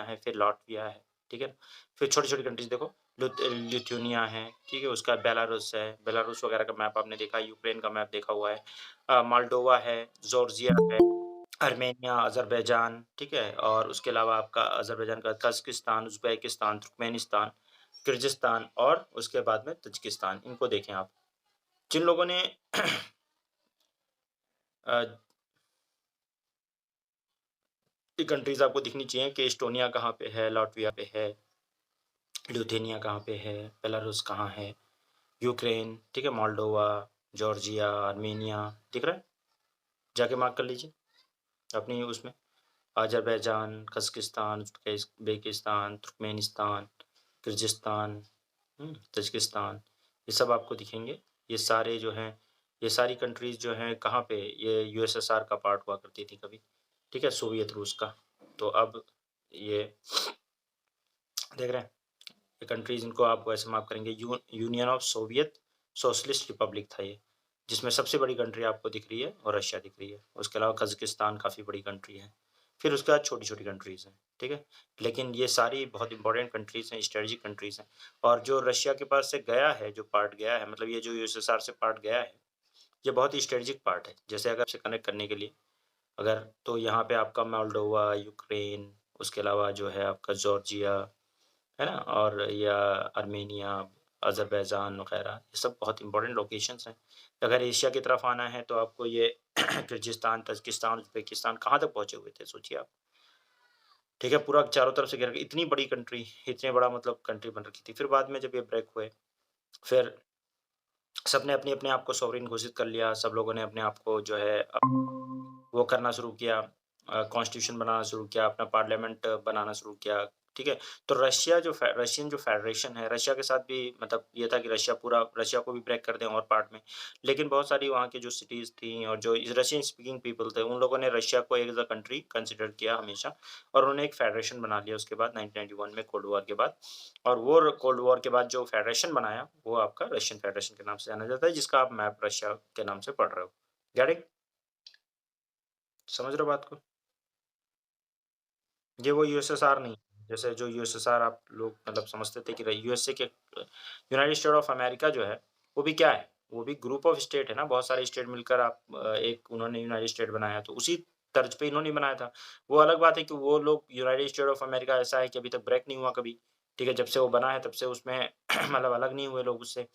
है, फिर लाटविया है, ठीक है। फिर छोटी छोटी कंट्रीज देखो, लिथुआनिया है, ठीक है, उसका बेलारूस है, बेलारूस वगैरह का मैप आपने देखा, यूक्रेन का मैप देखा हुआ है, मोल्डोवा है, जॉर्जिया है, आर्मेनिया, अज़रबैजान, ठीक है। और उसके अलावा आपका अज़रबैजान का कज़ाकिस्तान, उज़्बेकिस्तान, तुर्कमेनिस्तान, किर्गिस्तान और उसके बाद में तजिकिस्तान। इनको देखें आप। जिन लोगों ने अ, ये कंट्रीज़ आपको दिखनी चाहिए कि एस्टोनिया कहाँ पे है, लाटविया पे है, लिथुआनिया कहाँ पे है, बेलारूस कहाँ है, यूक्रेन, ठीक है, मोल्डोवा, जॉर्जिया, आर्मेनिया, दिख रहा है? जाके मार्क कर लीजिए अपनी उसमें। Azerbaijan, Kazakhstan, Uzbekistan, Turkmenistan, Kyrgyzstan, Tajikistan, ये सब आपको दिखेंगे। ये सारे जो हैं, ये सारी कंट्रीज़ जो हैं कहाँ पे, ये यूएसएसआर का पार्ट हुआ करती थी कभी, ठीक है, सोवियत रूस का। तो अब ये देख रहे हैं, ये कंट्रीज़, इनको आप वैसे मार्क करेंगे। Union of Soviet socialist Republic था ये, जिसमें सबसे बड़ी कंट्री आपको दिख रही है और रशिया दिख रही है। उसके अलावा कज़ाकिस्तान काफ़ी बड़ी कंट्री है। फिर उसके बाद छोटी-छोटी कंट्रीज़ हैं, ठीक है? लेकिन ये सारी बहुत इंपॉर्टेंट कंट्रीज़ हैं, स्ट्रेटेजिक कंट्रीज़ हैं। और जो रशिया के पास से गया है, जो पार्ट गया है, मतलब ये जो यूएसएसआर से पार्ट गया है, ये बहुत ही स्ट्रेटेजिक पार्ट है। जैसे अगर से कनेक्ट करने के लिए, अगर तो यहाँ पे आपका मोल्डोवा, यूक्रेन, उसके अलावा जो है आपका जॉर्जिया, है ना? और या आर्मेनिया, अज़रबैजान वगैरह, ये सब बहुत इंपॉर्टेंट लोकेशंस हैं। अगर एशिया की तरफ आना है तो आपको ये किर्गिस्तान, तजिकिस्तान, उज़्बेकिस्तान कहाँ तक पहुँचे हुए थे सोचिए आप। ठीक है, पूरा चारों तरफ से घेर के इतनी बड़ी कंट्री, इतने बड़ा मतलब कंट्री बन रखी थी। फिर बाद में जब ये ब्रेक हुए, फिर सबने अपने-अपने आप को सॉवरेन घोषित कर लिया। सब लोगों ने अपने आप को जो है वो करना शुरू किया, कॉन्स्टिट्यूशन बनाना शुरू किया, अपना पार्लियामेंट बनाना शुरू किया, ठीक है? तो रशियन जो फेडरेशन है, रशिया के साथ भी मतलब ये था कि रशिया को भी ब्रेक कर दें और पार्ट में। लेकिन बहुत सारी वहाँ की जो सिटीज़ थी और जो रशियन स्पीकिंग पीपल थे, उन लोगों ने रशिया को एक एज़ अ कंट्री कंसिडर किया हमेशा और उन्होंने एक फेडरेशन बना लिया उसके बाद 1991 में कोल्ड वॉर के बाद। और वो कोल्ड वॉर के बाद जो फेडरेशन बनाया, वो आपका रशियन फेडरेशन के नाम से जाना जाता है, जिसका आप मैप रशिया के नाम से पढ़ रहे हो। Get it? समझ रहे हो बात को? ये वो यूएसएसआर नहीं है। जैसे जो यूएसएसआर आप लोग मतलब समझते थे कि यूएसए के यूनाइटेड स्टेट ऑफ अमेरिका जो है, वो भी क्या है? वो भी ग्रुप ऑफ स्टेट है ना, बहुत सारे स्टेट मिलकर आप एक उन्होंने यूनाइटेड स्टेट बनाया, तो उसी तर्ज पे इन्होंने बनाया था। वो अलग बात है कि वो लोग यूनाइटेड स्टेट ऑफ अमेरिका ऐसा है कि अभी तक ब्रेक नहीं हुआ कभी, ठीक है? जब से वो बना है तब से उसमें मतलब अलग नहीं हुए लोग उससे।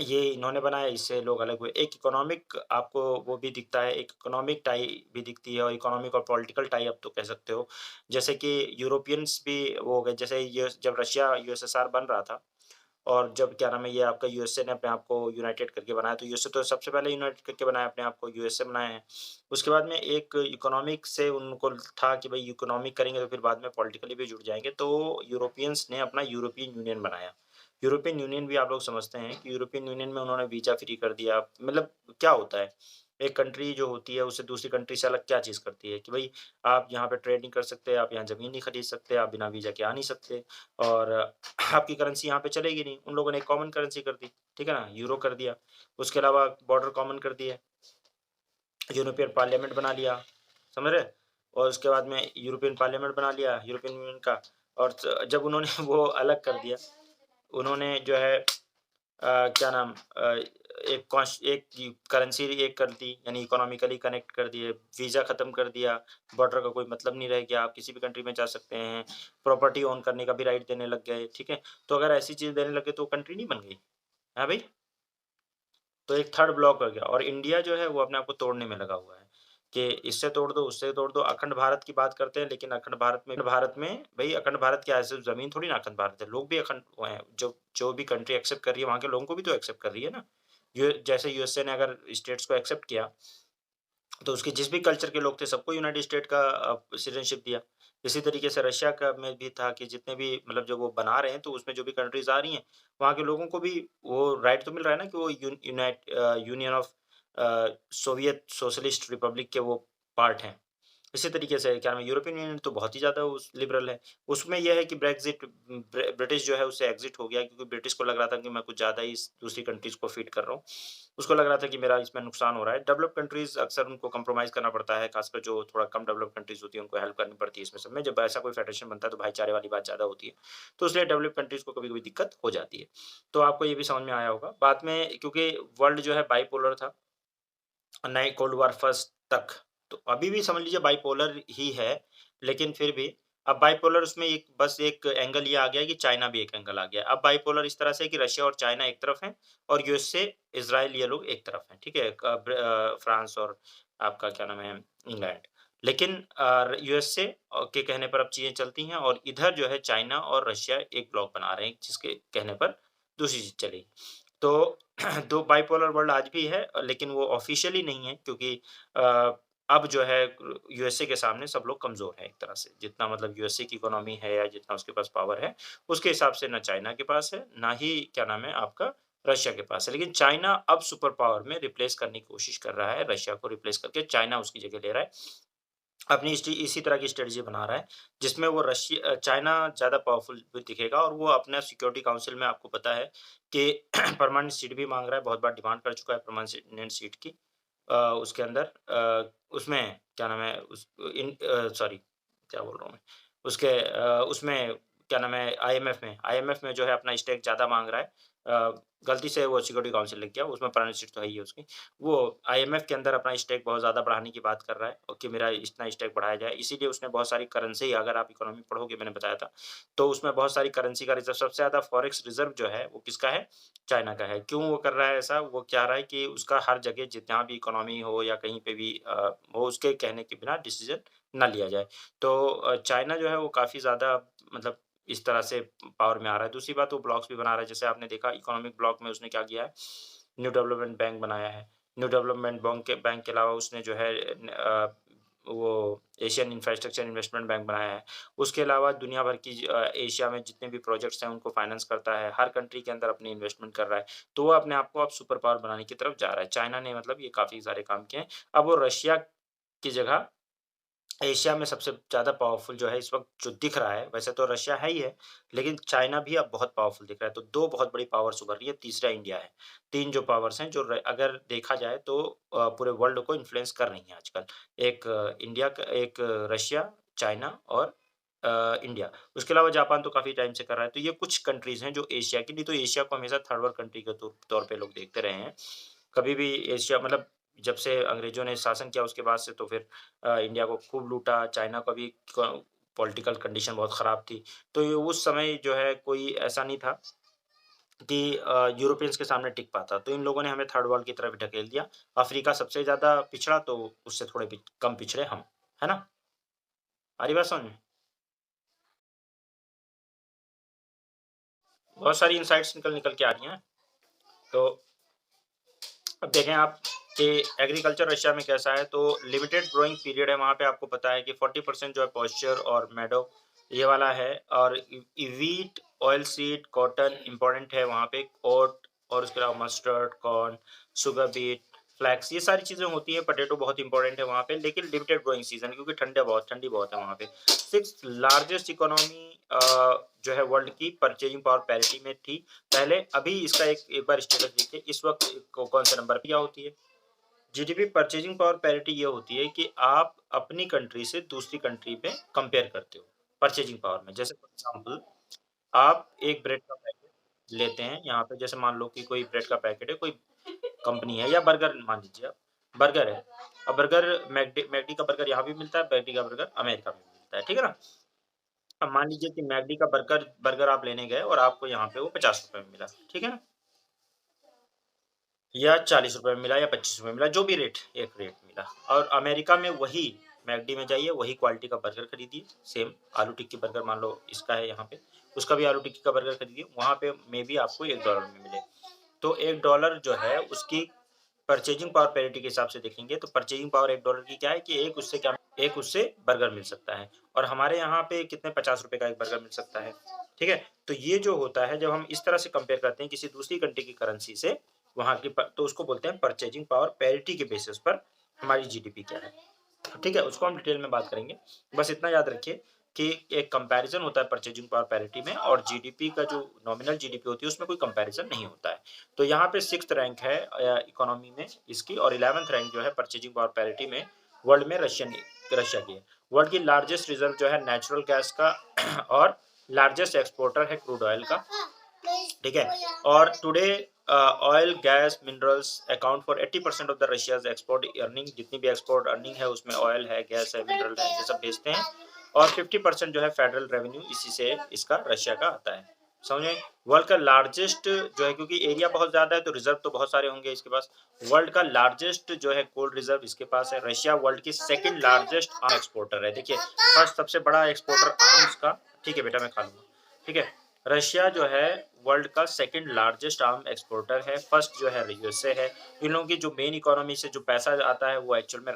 ये इन्होंने बनाया, इससे लोग अलग हुए। एक इकोनॉमिक आपको वो भी दिखता है, एक इकोनॉमिक टाई भी दिखती है और इकोनॉमिक और पॉलिटिकल टाई आप तो कह सकते हो। जैसे कि यूरोपियंस भी वो हो गए, जैसे ये जब रशिया यूएसएसआर बन रहा था, और जब क्या नाम है ये आपका यूएसए ने अपने आप को यूनाइटेड करके बनाया, तो यूएसए तो सबसे पहले यूनाइटेड करके बनाया अपने आप को, यूएसए बनाया है। उसके बाद में एक इकोनॉमिक से उनको था कि भई इकोनॉमिक करेंगे तो फिर बाद में पॉलिटिकली भी जुड़ जाएँगे, तो यूरोपियंस ने अपना यूरोपियन यूनियन बनाया। यूरोपियन यूनियन भी आप लोग समझते हैं कि यूरोपियन यूनियन में उन्होंने वीज़ा फ्री कर दिया, मतलब क्या होता है? एक कंट्री जो होती है उससे दूसरी कंट्री से अलग क्या चीज़ करती है कि भई आप यहाँ पे ट्रेड नहीं कर सकते, आप यहाँ ज़मीन नहीं खरीद सकते, आप बिना वीज़ा के आ नहीं सकते और आपकी करेंसी यहाँ पे चलेगी नहीं। उन लोगों ने एक कॉमन करेंसी कर दी, ठीक है ना? यूरो कर दिया। उसके अलावा बॉर्डर कॉमन कर दिए, यूरोपियन पार्लियामेंट बना लिया, समझ रहे? और उसके बाद में यूरोपियन पार्लियामेंट बना लिया यूरोपियन यूनियन का और जब उन्होंने वो अलग कर दिया, उन्होंने जो है क्या नाम एक करेंसी एक कर दी, यानी इकोनॉमिकली कनेक्ट कर दिए, वीज़ा खत्म कर दिया, बॉर्डर का कोई मतलब नहीं रह गया, आप किसी भी कंट्री में जा सकते हैं, प्रॉपर्टी ओन करने का भी राइट देने लग गए, ठीक है? तो अगर ऐसी चीज़ देने लगे तो कंट्री नहीं बन गई, हाँ भई? तो एक थर्ड ब्लॉक हो गया और इंडिया जो है वो अपने आप को तोड़ने में लगा हुआ है, कि इससे तोड़ दो, उससे तोड़ दो, अखंड भारत की बात करते हैं लेकिन अखंड भारत में भई अखंड भारत क्या है, सिर्फ़ ज़मीन थोड़ी ना अखंड भारत है, लोग भी अखंड वो हैं, जो जो भी कंट्री एक्सेप्ट कर रही है, वहाँ के लोगों को भी तो एक्सेप्ट कर रही है ना। जैसे यूएसए ने अगर स्टेट्स को एक्सेप्ट किया, तो उसके जिस भी कल्चर के लोग थे सबको यूनाइटेड स्टेट का सिटीज़नशिप दिया। इसी तरीके से रशिया का में भी था कि जितने भी मतलब जो वो बना रहे हैं, तो उसमें जो भी कंट्रीज़ आ रही हैं, वहाँ के लोगों को भी वो राइट तो मिल रहा है ना कि वो union of Soviet socialist Republic के वो पार्ट हैं। इसी तरीके से क्या नाम है यूरोपियन यूनियन तो बहुत ही ज़्यादा उस लिबरल है। उसमें ये है कि ब्रेक्ज़िट ब्रिटिश जो है उससे एग्ज़िट हो गया क्योंकि ब्रिटिश को लग रहा था कि मैं कुछ ज़्यादा ही इस दूसरी कंट्रीज़ को फ़ीड कर रहा हूँ। उसको लग रहा था कि मेरा इसमें नुकसान हो रहा है। डेवलप्ड कंट्रीज़ अक्सर उनको कंप्रोमाइज़ करना पड़ता है, ख़ासकर जो थोड़ा कम डेवलप्ड कंट्रीज़ होती हैं उनको हेल्प करनी पड़ती है इसमें सब में। जब ऐसा कोई फेडरेशन बनता है तो भाईचारे वाली बात ज़्यादा होती है। तो इसलिए डेवलप्ड कंट्रीज़ को कभी-कभी दिक्कत हो जाती है। तो आपको ये भी समझ में आया होगा। बाद में क्योंकि वर्ल्ड जो है बाइपोलर था नए कोल्ड वॉर फर्स्ट तक। तो अभी भी समझ लीजिए बाइपोलर ही है, लेकिन फिर भी अब बाइपोलर उसमें एक बस एक एंगल ये आ गया है कि चाइना भी एक एंगल आ गया है। अब बाइपोलर इस तरह से है कि रशिया और चाइना एक तरफ हैं और यूएसए, इज़राइल ये लोग एक तरफ हैं, ठीक है? फ्रांस और आपका क्या नाम है इंग्लैंड। लेकिन यूएसए के कहने पर अब चीज़ें चलती हैं और इधर जो है चाइना और रशिया एक ब्लॉक बना रहे हैं, जिसके कहने पर दूसरी चीज़ चलेगी। तो 2 बाइपोलर वर्ल्ड आज भी है लेकिन वो ऑफ़िशियली नहीं है क्योंकि अ, अब जो है यूएसए के सामने सब लोग कमज़ोर हैं एक तरह से। जितना मतलब यूएसए की इकोनॉमी है या जितना उसके पास पावर है, उसके हिसाब से ना चाइना के पास है, ना ही क्या नाम है आपका रशिया के पास है। लेकिन चाइना अब सुपर पावर में रिप्लेस करने की कोशिश कर रहा है, रशिया को रिप्लेस करके चाइना उसकी जगह ले रहा है। अपनी इसी तरह की स्ट्रेटजी बना रहा है, जिसमें वो चाइना ज़्यादा पावरफुल भी दिखेगा और वो अपना सिक्योरिटी काउंसिल में आपको पता है कि परमानेंट सीट भी माँग रहा है, बहुत बार डिमांड कर चुका है परमानेंट सीट की। उसके अंदर उसमें क्या नाम है सॉरी क्या बोल रहा हूँ मैं? उसमें क्या नाम है आईएमएफ में जो है अपना स्टेक ज़्यादा माँग रहा है। गलती से वो सिक्योरिटी काउंसिल लिख गया, उसमें परमानेंट सीट तो है ही है उसकी। वो आईएमएफ के अंदर अपना स्टेक बहुत ज़्यादा बढ़ाने की बात कर रहा है और कि मेरा इतना स्टेक बढ़ाया जाए। इसीलिए उसने बहुत सारी करेंसी अगर आप इकोनॉमी पढ़ोगे मैंने बताया था, तो उसमें बहुत सारी करेंसी का रिज़र्व सबसे ज़्यादा फॉरेक्स रिज़र्व जो है वो किसका है? चाइना का है। क्यों वो कर रहा है ऐसा? वो चाह रहा है कि उसका हर जगह जितना भी इकोनॉमी हो या कहीं पे भी वो उसके कहने के बिना डिसीज़न ना लिया जाए। तो चाइना जो है वो काफ़ी ज़्यादा मतलब इस तरह से पावर में आ रहा है। दूसरी बात वो ब्लॉक्स भी बना रहा है, जैसे आपने देखा इकोनॉमिक ब्लॉक में उसने क्या किया है, न्यू डेवलपमेंट बैंक बनाया है। न्यू डेवलपमेंट बैंक के अलावा उसने जो है वो एशियन इंफ्रास्ट्रक्चर इन्वेस्टमेंट बैंक बनाया है। उसके अलावा दुनिया भर की एशिया में जितने भी प्रोजेक्ट्स हैं उनको फाइनेंस करता है। हर कंट्री के अंदर अपनी इन्वेस्टमेंट कर रहा है। तो वो अपने आप को अब सुपर पावर बनाने की तरफ जा रहा है। चाइना ने मतलब ये काफ़ी सारे काम किए हैं। अब वो रशिया की जगह एशिया में सबसे ज़्यादा पावरफुल जो है इस वक़्त जो दिख रहा है, वैसे तो रशिया है ही है, लेकिन चाइना भी अब बहुत पावरफुल दिख रहा है। तो 2 बहुत बड़ी पावर्स उभर रही है, तीसरा इंडिया है। 3 जो पावर्स हैं जो अगर देखा जाए तो पूरे वर्ल्ड को इन्फ्लुएंस कर रही हैं आजकल। एक एक रशिया, चाइना और इंडिया। उसके अलावा जापान तो काफ़ी टाइम से कर रहा है। तो ये कुछ कंट्रीज़ हैं जो एशिया की, नहीं तो एशिया को हमेशा थर्ड वर्ल्ड कंट्री के तौर पे लोग देखते रहे हैं। कभी भी एशिया मतलब जब से अंग्रेज़ों ने शासन किया उसके बाद से तो फिर इंडिया को खूब लूटा, चाइना का भी क पॉलिटिकल कंडीशन बहुत ख़राब थी। तो ये उस समय जो है कोई ऐसा नहीं था कि यूरोपियंस के सामने टिक पाता। तो इन लोगों ने हमें थर्ड वर्ल्ड की तरफ ढकेल दिया। अफ्रीका सबसे ज़्यादा पिछड़ा तो उससे थोड़े कम पिछड़े हम, है ना? आ रही बात समझ में? बहुत सारी इनसाइट्स निकल निकल के आ रही हैं। तो अब देखें आप कि एग्रीकल्चर रशिया में कैसा है। तो लिमिटेड ग्रोइंग पीरियड है वहाँ पे, आपको पता है कि 40% जो है पॉस्चर और मेडो ये वाला है। और wheat, oil seed, cotton important है वहाँ पे, ओट और उसके अलावा mustard, corn, sugar beet, flax, ये सारी चीज़ें होती हैं। पोटैटो बहुत इंपॉर्टेंट है वहाँ पे, लेकिन लिमिटेड ग्रोइंग सीजन, क्योंकि ठंडी बहुत है वहाँ पे। सिक्स लार्जेस्ट इकोनॉमी जो है वर्ल्ड की परचेजिंग पावर पैरिटी में थी पहले। अभी इसका एक बार स्टेटस देखिए, इस वक्त कौन से नंबर पे क्या होती है। जीडीपी परचेजिंग पावर पैरिटी ये होती है कि आप अपनी कंट्री से दूसरी कंट्री पे कंपेयर करते हो परचेजिंग पावर में। जैसे फॉर एग्जांपल आप एक ब्रेड का पैकेट लेते हैं यहाँ पे, जैसे मान लो कि कोई ब्रेड का पैकेट है, कोई कंपनी है, या बर्गर मान लीजिए आप, बर्गर है। अब बर्गर मैकडी मैकडी का बर्गर यहाँ भी मिलता है, मैकडी का बर्गर अमेरिका में भी मिलता है, ठीक है ना। अब मान लीजिए कि मैकडी का बर्गर बर्गर आप लेने गए और आपको यहाँ पे वो 50 रुपए में मिला, ठीक है ना, या 40 रुपए में मिला या 25 रुपए में मिला, जो भी रेट, एक रेट मिला। और अमेरिका में वही मैकडी में जाइए, वही क्वालिटी का बर्गर खरीदिए, सेम आलू टिक्की बर्गर मान लो इसका है यहाँ पे, उसका भी आलू टिक्की का बर्गर खरीदिए, वहाँ पे मे भी आपको $1 में मिले। तो $1 जो है उसकी परचेजिंग पावर पैरिटी के हिसाब से देखेंगे तो परचेजिंग पावर $1 की क्या है कि एक उससे क्या, एक उससे बर्गर मिल सकता है। और हमारे यहाँ पे कितने, 50 रुपए का एक बर्गर मिल सकता है, ठीक है। तो ये जो होता है, जब हम इस तरह से कंपेयर करते हैं किसी दूसरी कंट्री की करेंसी से, वहाँ की तो उसको बोलते हैं परचेजिंग पावर पैरिटी के बेसिस पर हमारी जीडीपी क्या है, ठीक है। उसको हम डिटेल में बात करेंगे। बस इतना याद रखिए कि एक कंपैरिजन होता है परचेजिंग पावर पैरिटी में, और जीडीपी का जो नॉमिनल जीडीपी होती है उसमें कोई कंपैरिजन नहीं होता है। तो यहाँ पे 6th रैंक है इकोनॉमी में इसकी, और 11th रैंक जो है परचेजिंग पावर पैरिटी में वर्ल्ड में रशिया की है। वर्ल्ड की लार्जेस्ट रिजर्व जो है नेचुरल गैस का और लार्जेस्ट एक्सपोर्टर है क्रूड ऑयल का, ठीक है। और today oil, gas, minerals account for 80% of the Russia's export earning. जितनी भी एक्सपोर्ट अर्निंग है उसमें ऑयल है, गैस है, मिनरल है, ये सब बेचते हैं। और 50% जो है फेडरल रेवेन्यू इसी से इसका रशिया का आता है, समझे। वर्ल्ड का लार्जेस्ट जो है, क्योंकि एरिया बहुत ज्यादा है तो रिजर्व तो बहुत सारे होंगे इसके पास। वर्ल्ड का लार्जेस्ट जो है कोल्ड रिजर्व इसके पास है। रशिया वर्ल्ड की सेकंड लार्जेस्ट आर्म एक्सपोर्टर है। देखिए, फर्स्ट सबसे बड़ा एक्सपोर्टर आर्म्स का, ठीक है बेटा मैं खा लूंगा, ठीक है। रशिया जो है वर्ल्ड का सेकंड लार्जेस्ट आर्म एक्सपोर्टर है। फर्स्ट जो है यूएसए है। इन लोगों की जो मेन इकोनॉमी से जो पैसा आता है वो एक्चुअल में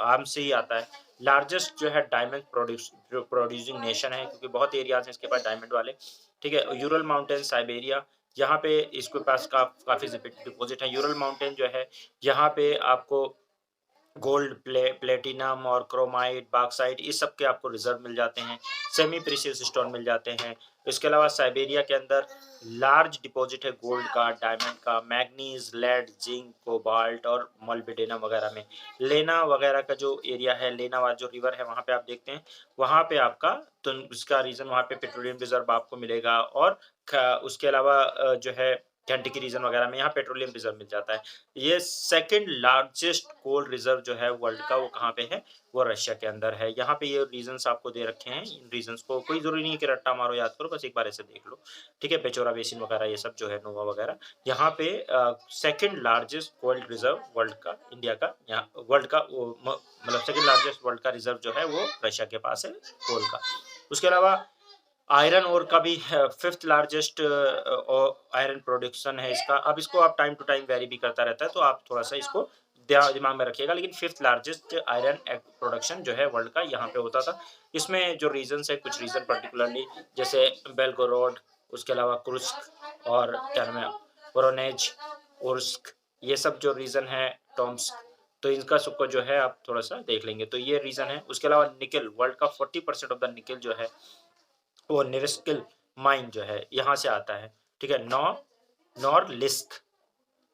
आर्म से ही आता है। लार्जेस्ट जो है डायमंड प्रोड्यूसिंग नेशन है, क्योंकि बहुत एरियाज हैं इसके पास डायमंड वाले, ठीक है। यूरल माउंटेन, साइबेरिया, यहाँ पे इसके पास काफी डिपॉजिट है। यूरल माउंटेन जो है यहाँ पे आपको गोल्ड, प्लेटिनम और क्रोमाइट, बॉक्साइट, इस सब के आपको रिजर्व मिल जाते हैं। सेमी प्रीशियस स्टोन मिल जाते हैं। इसके अलावा साइबेरिया के अंदर लार्ज डिपॉजिट है गोल्ड का, डायमंड का, मैग्नीज, लेड, जिंक, कोबाल्ट और मोलिब्डेनम वगैरह में। लेना वगैरह का जो एरिया है, लेना वाला जो रिवर है वहाँ पे आप देखते हैं, वहाँ पे आपका, तो उसका रीजन वहाँ पे पेट्रोलियम रिजर्व आपको मिलेगा। और उसके अलावा जो है घंटकी रीजन वगैरह में यहाँ पेट्रोलियम रिजर्व मिल जाता है। ये सेकंड लार्जेस्ट कोल रिजर्व जो है वर्ल्ड का, वो कहाँ पे है, वो रशिया के अंदर है। यहाँ पे ये रीजंस आपको दे रखे हैं। इन रीजंस को कोई जरूरी नहीं है कि रट्टा मारो याद करो, बस एक बार ऐसे देख लो, ठीक है। पेचोरा बेसिन वगैरह ये सब जो है, नोवा वगैरह, यहाँ पे second largest gold reserve world का, इंडिया का, यहाँ वर्ल्ड का मतलब सेकंड लार्जेस्ट वर्ल्ड का रिजर्व जो है वो रशिया के पास है कोल का। उसके अलावा आयरन ओर का भी 5th लार्जेस्ट आयरन प्रोडक्शन है इसका। अब इसको आप टाइम टू टाइम वेरी भी करता रहता है, तो आप थोड़ा सा इसको दिमाग में रखिएगा। लेकिन 5th लार्जेस्ट आयरन प्रोडक्शन जो है वर्ल्ड का यहाँ पे होता था। इसमें जो रीजन है, कुछ रीजन पर्टिकुलरली, जैसे बेलगोरोड, उसके अलावा कुर्स्क और क्या नाम है, वोरोनेज, उर्स्क, ये सब जो रीजन है, टॉम्स्क, तो इनका सबको जो है आप थोड़ा सा देख लेंगे, तो ये रीजन है। उसके अलावा निकल, वर्ल्ड का 40% ऑफ द निकल जो है वो निरस्किल माइन जो है यहाँ से आता है, ठीक है। नॉर्लिस्क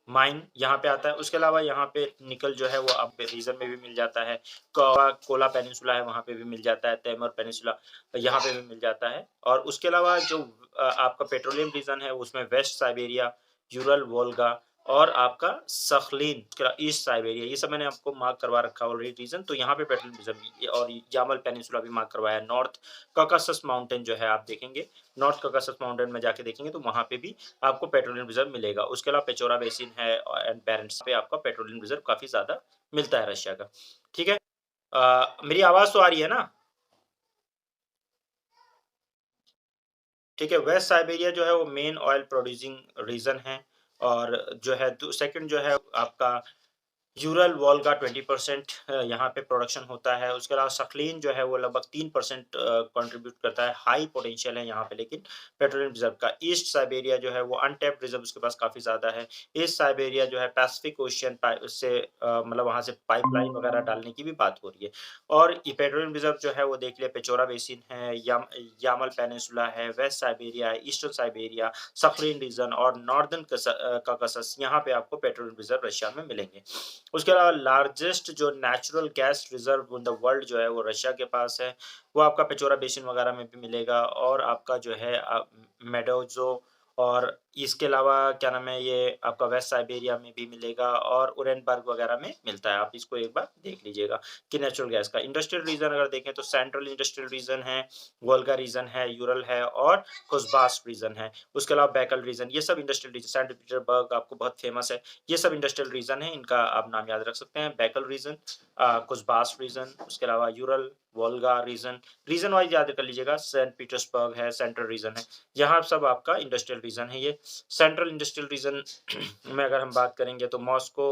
माइन यहाँ पे आता है। उसके अलावा यहाँ पे निकल जो है वो आप रीजन में भी मिल जाता है। कोला पेनिनसुला है वहाँ पे भी मिल जाता है। तैमूर पेनिनसुला यहाँ पे भी मिल जाता है। और उसके अलावा जो आपका पेट्रोलियम रीजन है उसमें वेस्ट साइबेरिया, यूरल वोल्गा और आपका सखलिन, ईस्ट साइबेरिया, ये सब मैंने आपको मार्क करवा रखा ऑलरेडी रीजन। तो यहाँ पे पेट्रोलियम रीजन, और यामल पेनिनसुला भी मार्क करवाया। नॉर्थ कॉकासस माउंटेन जो है आप देखेंगे, नॉर्थ कॉकासस माउंटेन में जाके देखेंगे तो वहाँ पे भी आपको पेट्रोलियम रिजर्व मिलेगा। उसके अलावा पेचोरा बेसिन है एंड बैरेंट्स पे आपका पेट्रोलियम रिजर्व काफी ज्यादा मिलता है रशिया का, ठीक है। मेरी आवाज तो आ रही है ना? ठीक है? वेस्ट साइबेरिया जो है वो मेन ऑयल प्रोड्यूसिंग रीजन है और जो है दू सेकंड जो है आपका यूरल वोल्गा 20% यहाँ पे प्रोडक्शन होता है। उसके अलावा सखलीन जो है वो लगभग 3% कंट्रीब्यूट करता है। हाई पोटेंशियल है यहाँ पे लेकिन पेट्रोलियम रिज़र्व का। ईस्ट साइबेरिया जो है वो अनटैप्ड रिज़र्व उसके पास काफ़ी ज़्यादा है। ईस्ट साइबेरिया जो है पैसिफिक ओशियन से मतलब वहाँ से पाइपलाइन वगैरह डालने की भी बात हो रही है। और ये पेट्रोलियम रिज़र्व जो है वो देख लिया पेचोरा बेसिन है, यामल पेनिनसुला है, वेस्ट साइबेरिया है, ईस्टर्न साइबेरिया, सखलीन रीजन और नॉर्दर्न कॉकसस यहाँ पे आपको पेट्रोलियम रिज़र्व रशिया में मिलेंगे। उसके अलावा लार्जेस्ट जो natural gas reserve in the world जो है वो रशिया के पास है। वो आपका पेचोरा बेसिन वगैरह में भी मिलेगा और आपका जो है मेडोज़ो और इसके अलावा क्या नाम है ये आपका वेस्ट साइबेरिया में भी मिलेगा और उरेनबर्ग वगैरह में मिलता है। आप इसको एक बार देख लीजिएगा कि नेचुरल गैस का इंडस्ट्रियल रीजन अगर देखें तो सेंट्रल इंडस्ट्रियल रीजन है, वोल्गा रीजन है, यूरल है और कुस्बास रीजन है। उसके अलावा बैकल रीजन, ये सब इंडस्ट्रियल रीजन, सेंट पीटर्सबर्ग आपको बहुत फेमस है। ये सब इंडस्ट्रियल रीजन है, इनका आप नाम याद रख सकते हैं। बैकल रीजन, कुस्बास रीजन, उसके अलावा Ural, Volga region, region wise याद कर लीजिएगा। सेंट पीटर्सबर्ग है, सेंट्रल रीजन है, यहाँ सब आपका इंडस्ट्रियल रीजन है। ये सेंट्रल इंडस्ट्रियल रीजन में अगर हम बात करेंगे तो मॉस्को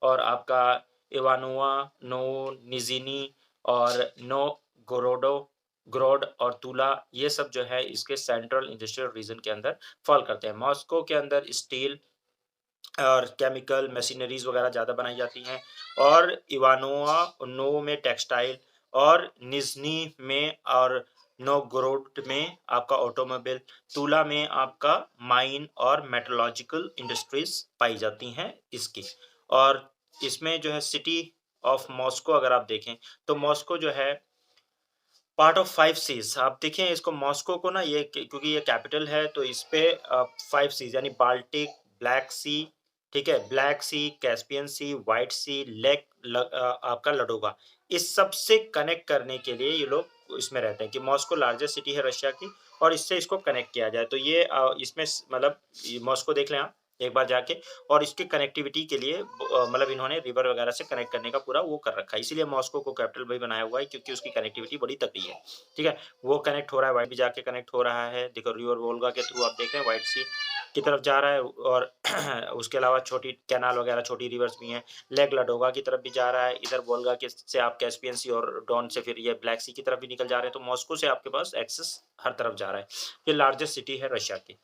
और आपका इवानुआ, नो निजिनी और नो गोरोडो ग्रोड और तुला, ये सब जो है इसके सेंट्रल इंडस्ट्रियल रीजन के अंदर फॉल करते हैं। मॉस्को के अंदर स्टील और केमिकल मशीनरीज वगैरह ज़्यादा बनाई जाती हैं और इवानोआ नो में टेक्सटाइल और निज़नी में और नोवगोरोड में आपका ऑटोमोबाइल, तुला में आपका माइन और मेटलर्जिकल इंडस्ट्रीज पाई जाती हैं इसकी। और इसमें जो है सिटी ऑफ मॉस्को अगर आप देखें तो मॉस्को जो है पार्ट ऑफ 5 सीज़। आप देखें इसको मॉस्को को ना ये क्योंकि ये कैपिटल है तो इस पे 5 सीज़ यानी बाल्टिक, ब्लैक सी, ठीक है? ब्लैक सी, कैस्पियन सी, व्हाइट सी, आपका लडोगा। इस सब से कनेक्ट करने के लिए ये लोग इसमें रहते हैं कि मॉस्को लार्जेस्ट सिटी है रशिया की और इससे इसको कनेक्ट किया जाए। तो ये इसमें मतलब ये मॉस्को देख लें आप एक बार जाके और इसकी कनेक्टिविटी के लिए मतलब इन्होंने रिवर वगैरह से कनेक्ट करने का पूरा वो कर रखा है। इसीलिए मॉस्को को कैपिटल भी बनाया हुआ है क्योंकि उसकी कनेक्टिविटी बड़ी तगड़ी है। ठीक है? वो कनेक्ट हो रहा है, व्हाइट भी जाके कनेक्ट हो रहा है। देखो रिवर वोल्गा के थ्रू आप देख रहे हैं व्हाइट सी की तरफ जा रहा है और उसके अलावा छोटी कैनाल वगैरह छोटी रिवर्स भी हैं। लेक लाडोगा की तरफ भी जा रहा है। इधर वोल्गा के से आप कैस्पियन सी और डॉन से फिर ये ब्लैक सी की तरफ भी निकल जा रहे हैं। तो मॉस्को से आपके पास एक्सेस हर तरफ जा रहा है। ये लार्जेस्ट सिटी है रशिया की।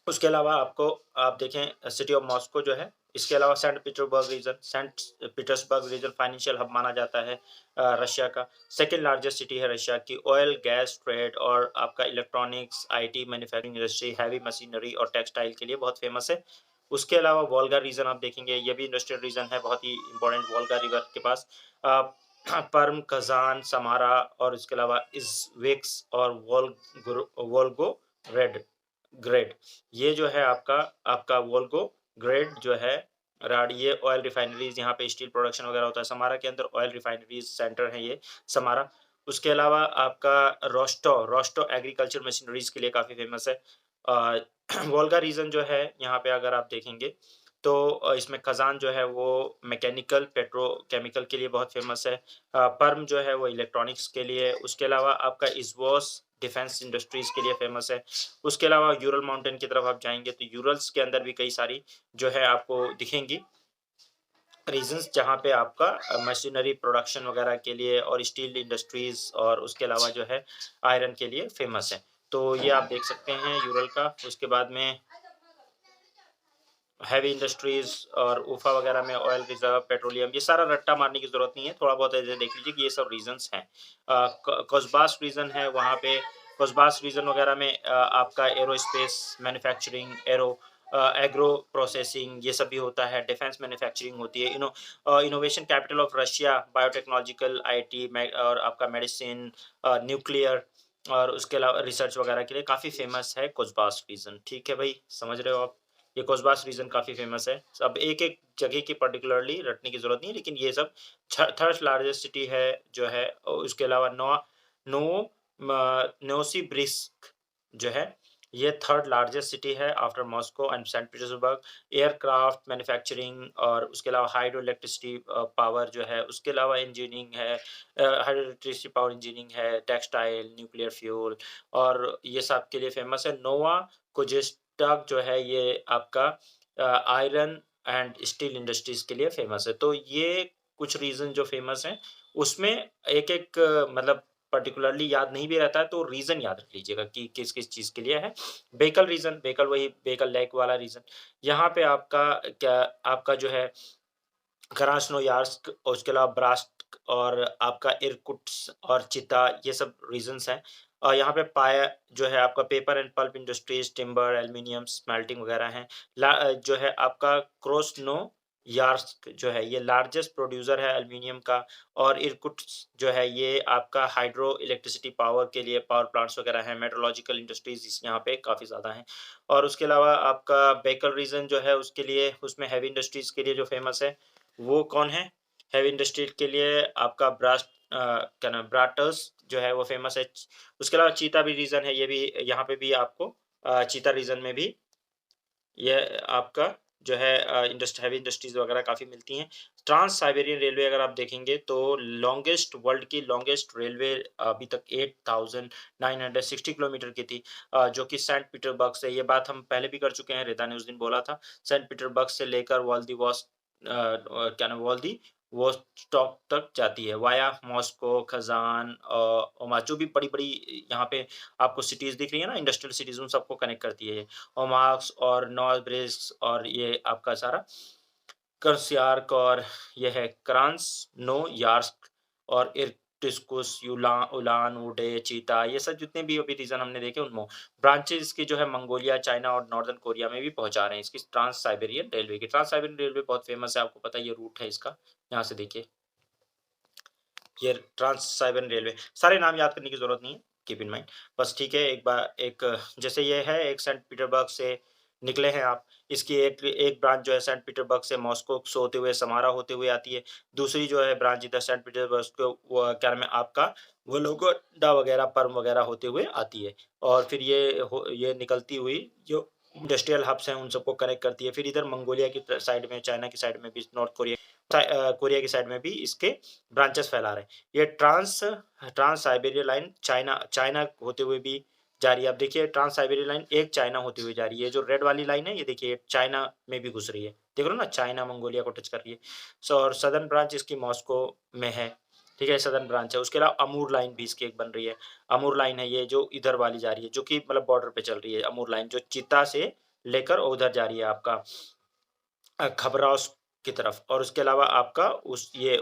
उसके अलावा आपको आप देखें सिटी ऑफ मॉस्को जो है, इसके अलावा Saint Petersburg region financial hub माना जाता है रशिया का। सेकंड लार्जेस्ट सिटी है रशिया की। ऑयल, गैस ट्रेड और आपका electronics, IT, manufacturing industry, heavy machinery और टेक्सटाइल के लिए बहुत फेमस है। उसके अलावा वोल्गा रीजन आप देखेंगे, ये भी इंडस्ट्रियल रीजन है, बहुत ही इंपॉर्टेंट वोल्गा रिवर के पास। अ, पर्म, कज़ान, समारा और इसके अलावा इज़वेक्स और वोल्गो रेड ग्रेड, ये जो है आपका आपका वोल्गो ग्रेड जो है राड, ये ऑयल रिफाइनरीज यहाँ पे स्टील प्रोडक्शन वगैरह होता है। समारा के अंदर ऑयल रिफाइनरीज सेंटर है ये समारा। उसके अलावा आपका रोस्टो रोस्टो एग्रीकल्चर मशीनरीज के लिए काफ़ी फेमस है। वोल्गा रीजन जो है यहाँ पे अगर आप देखेंगे तो इसमें खजान जो है वो मैकेनिकल पेट्रोकेमिकल के लिए बहुत फेमस है। पर्म जो है वो इलेक्ट्रॉनिक्स के लिए। उसके अलावा आपका इस्वोस डिफेंस इंडस्ट्रीज के लिए फेमस है। उसके अलावा यूरल माउंटेन की तरफ आप जाएंगे तो यूरल्स के अंदर भी कई सारी जो है आपको दिखेंगी रीजन्स जहाँ पे आपका मशीनरी प्रोडक्शन वगैरह के लिए और स्टील इंडस्ट्रीज और उसके अलावा जो है आयरन के लिए फेमस है। तो ये आप देख सकते हैं यूरल का। उसके बाद में हैवी इंडस्ट्रीज और उफा वगैरह में ऑयल रिजर्व, पेट्रोलियम, ये सारा रट्टा मारने की जरूरत नहीं है, थोड़ा बहुत ऐसे देख लीजिए कि ये सब रीजन्स हैं। कोसबास रीजन है, वहाँ पे कोसबास रीजन वगैरह में आपका एरोस्पेस मैन्युफैक्चरिंग, एग्रो प्रोसेसिंग ये सब भी होता है। डिफेंस मैन्युफैक्चरिंग होती है। Innovation capital of Russia, biotechnological, IT और आपका मेडिसिन, न्यूक्लियर और उसके अलावा रिसर्च वगैरह के लिए काफ़ी फेमस है कोसबास रीजन। ठीक है भाई, समझ रहे हो आप? ये कोसबास रीजन काफ़ी फेमस है। अब एक एक जगह की पर्टिकुलरली रटने की जरूरत नहीं है, लेकिन ये सब थर्ड लार्जेस्ट सिटी है जो है। और उसके अलावा नो नोसिबिर्स्क जो है ये थर्ड लार्जेस्ट सिटी है after Moscow and Saint Petersburg. Aircraft manufacturing और उसके अलावा हाइड्रो इलेक्ट्रिसिटी पावर जो है, उसके अलावा इंजीनियरिंग है, हाइड्रो इलेक्ट्रिसिटी पावर इंजीनियरिंग है, टेक्सटाइल, न्यूक्लियर फ्यूल और ये सब के लिए फ़ेमस है। नोवा कोजेस्टक जो है ये आपका आयरन एंड स्टील इंडस्ट्रीज़ के लिए फ़ेमस है। तो ये कुछ रीज़न जो फ़ेमस हैं, उसमें एक-एक मतलब पर्टिकुलरली याद नहीं भी रहता है, तो रीज़न याद रख लीजिएगा कि किस-किस चीज़ के लिए है। बेकल रीज़न, बेकल वही बेकल लेक वाला रीज़न। यहाँ पे आपका क्या आपका जो है क्रास्नोयार्स्क और उसके अलावा ब्रास्ट और आपका इरकुट्स्क और चिता ये सब रीजन्स हैं। यहाँ पे पाया जो है आपका paper and pulp industries, timber, aluminium, smelting वगैरह हैं। जो है आपका क्रास्नोयार्स्क जो है ये लार्जेस्ट प्रोड्यूसर है एल्यूमीनियम का और इरकुट्स्क जो है ये आपका हाइड्रो इलेक्ट्रिसिटी पावर के लिए पावर प्लांट्स वगैरह हैं। मेट्रोलॉजिकल इंडस्ट्रीज इस यहाँ पे काफ़ी ज़्यादा हैं और उसके अलावा आपका बेकल रीजन जो है उसके लिए उसमें हेवी इंडस्ट्रीज के लिए जो फेमस है वो कौन है? हेवी इंडस्ट्री के लिए आपका क्या नाम ब्राटस जो है वो फ़ेमस है। उसके अलावा चीता भी रीज़न है, ये भी यहाँ पे भी आपको चीता रीज़न में भी ये आपका जो है हेवी इंडस्ट्रीज़ वगैरह काफ़ी मिलती हैं। ट्रांस साइबेरियन रेलवे अगर आप देखेंगे तो लॉन्गेस्ट वर्ल्ड की लॉन्गेस्ट रेलवे अभी तक 8,960 किलोमीटर की थी जो कि सेंट पीटर्सबर्ग से ये बात हम पहले भी कर चुके हैं, रिदा ने उस दिन बोला था। सेंट पीटर्सबर्ग से लेकर क्या नाम वोस्टॉक तक जाती है वाया मॉस्को, खज़ान ओमा जो भी बड़ी-बड़ी यहाँ पे आपको सिटीज़ दिख रही है ना इंडस्ट्रियल सिटीज़ उन सबको कनेक्ट करती है ये। ओमाक्स और नोर्ब्रेस्क और ये आपका सारा कर्सियार्क और ये है क्रान्सनोयार्स्क और इर्तिशकुस, उलान उडे, चीता ये सब जितने भी अभी रीजन हमने देखे उनमें ब्रांचेस इसकी जो है मंगोलिया, चाइना और नॉर्दर्न कोरिया में भी पहुंचा रहे हैं इसकी ट्रांस साइबेरियन रेलवे की। ट्रांस साइबेरियन रेलवे बहुत फेमस है, आपको पता है ये रूट है इसका। यहाँ से देखिए ये ट्रांस साइबेरियन रेलवे, सारे नाम याद करने की ज़रूरत नहीं है, कीप इन माइंड। बस ठीक है, एक बार एक जैसे ये है एक सेंट पीटर्सबर्ग से निकले हैं आप, इसकी एक एक ब्रांच जो है सेंट पीटर्सबर्ग से मॉस्को से होते हुए, समारा होते हुए आती है। दूसरी जो है ब्रांच इधर सेंट पीटर्सबर्ग को वो क्या नाम है आपका वोलोगोडा वगैरह, पर्म वगैरह होते हुए आती है और फिर ये निकलती हुई जो इंडस्ट्रियल हब्स हैं उन सबको कनेक्ट करती है। फिर इधर मंगोलिया की साइड में, चाइना की साइड में भी, नॉर्थ कोरिया कोरिया की साइड में भी इसके ब्रांचेस फैला रहे हैं। ये trans Siberia line China China होते हुए भी जा रही है। अब देखिए ट्रांस साइबेरिया लाइन एक चाइना होती हुई जा रही है। जो रेड वाली लाइन है ये देखिए चाइना में भी घुस रही है। देख रहे हो ना, चाइना मंगोलिया को टच कर रही है। और सदर्न ब्रांच इसकी मॉस्को में है। ठीक है, सदर्न ब्रांच है। उसके अलावा अमूर लाइन भी इसकी एक बन रही है। अमूर लाइन है ये जो इधर वाली जा रही है, जो कि मतलब बॉर्डर पे चल रही है। अमूर लाइन जो चिता से लेकर उधर जा रही है आपका खबरौस की तरफ। और उसके अलावा आपका उस ये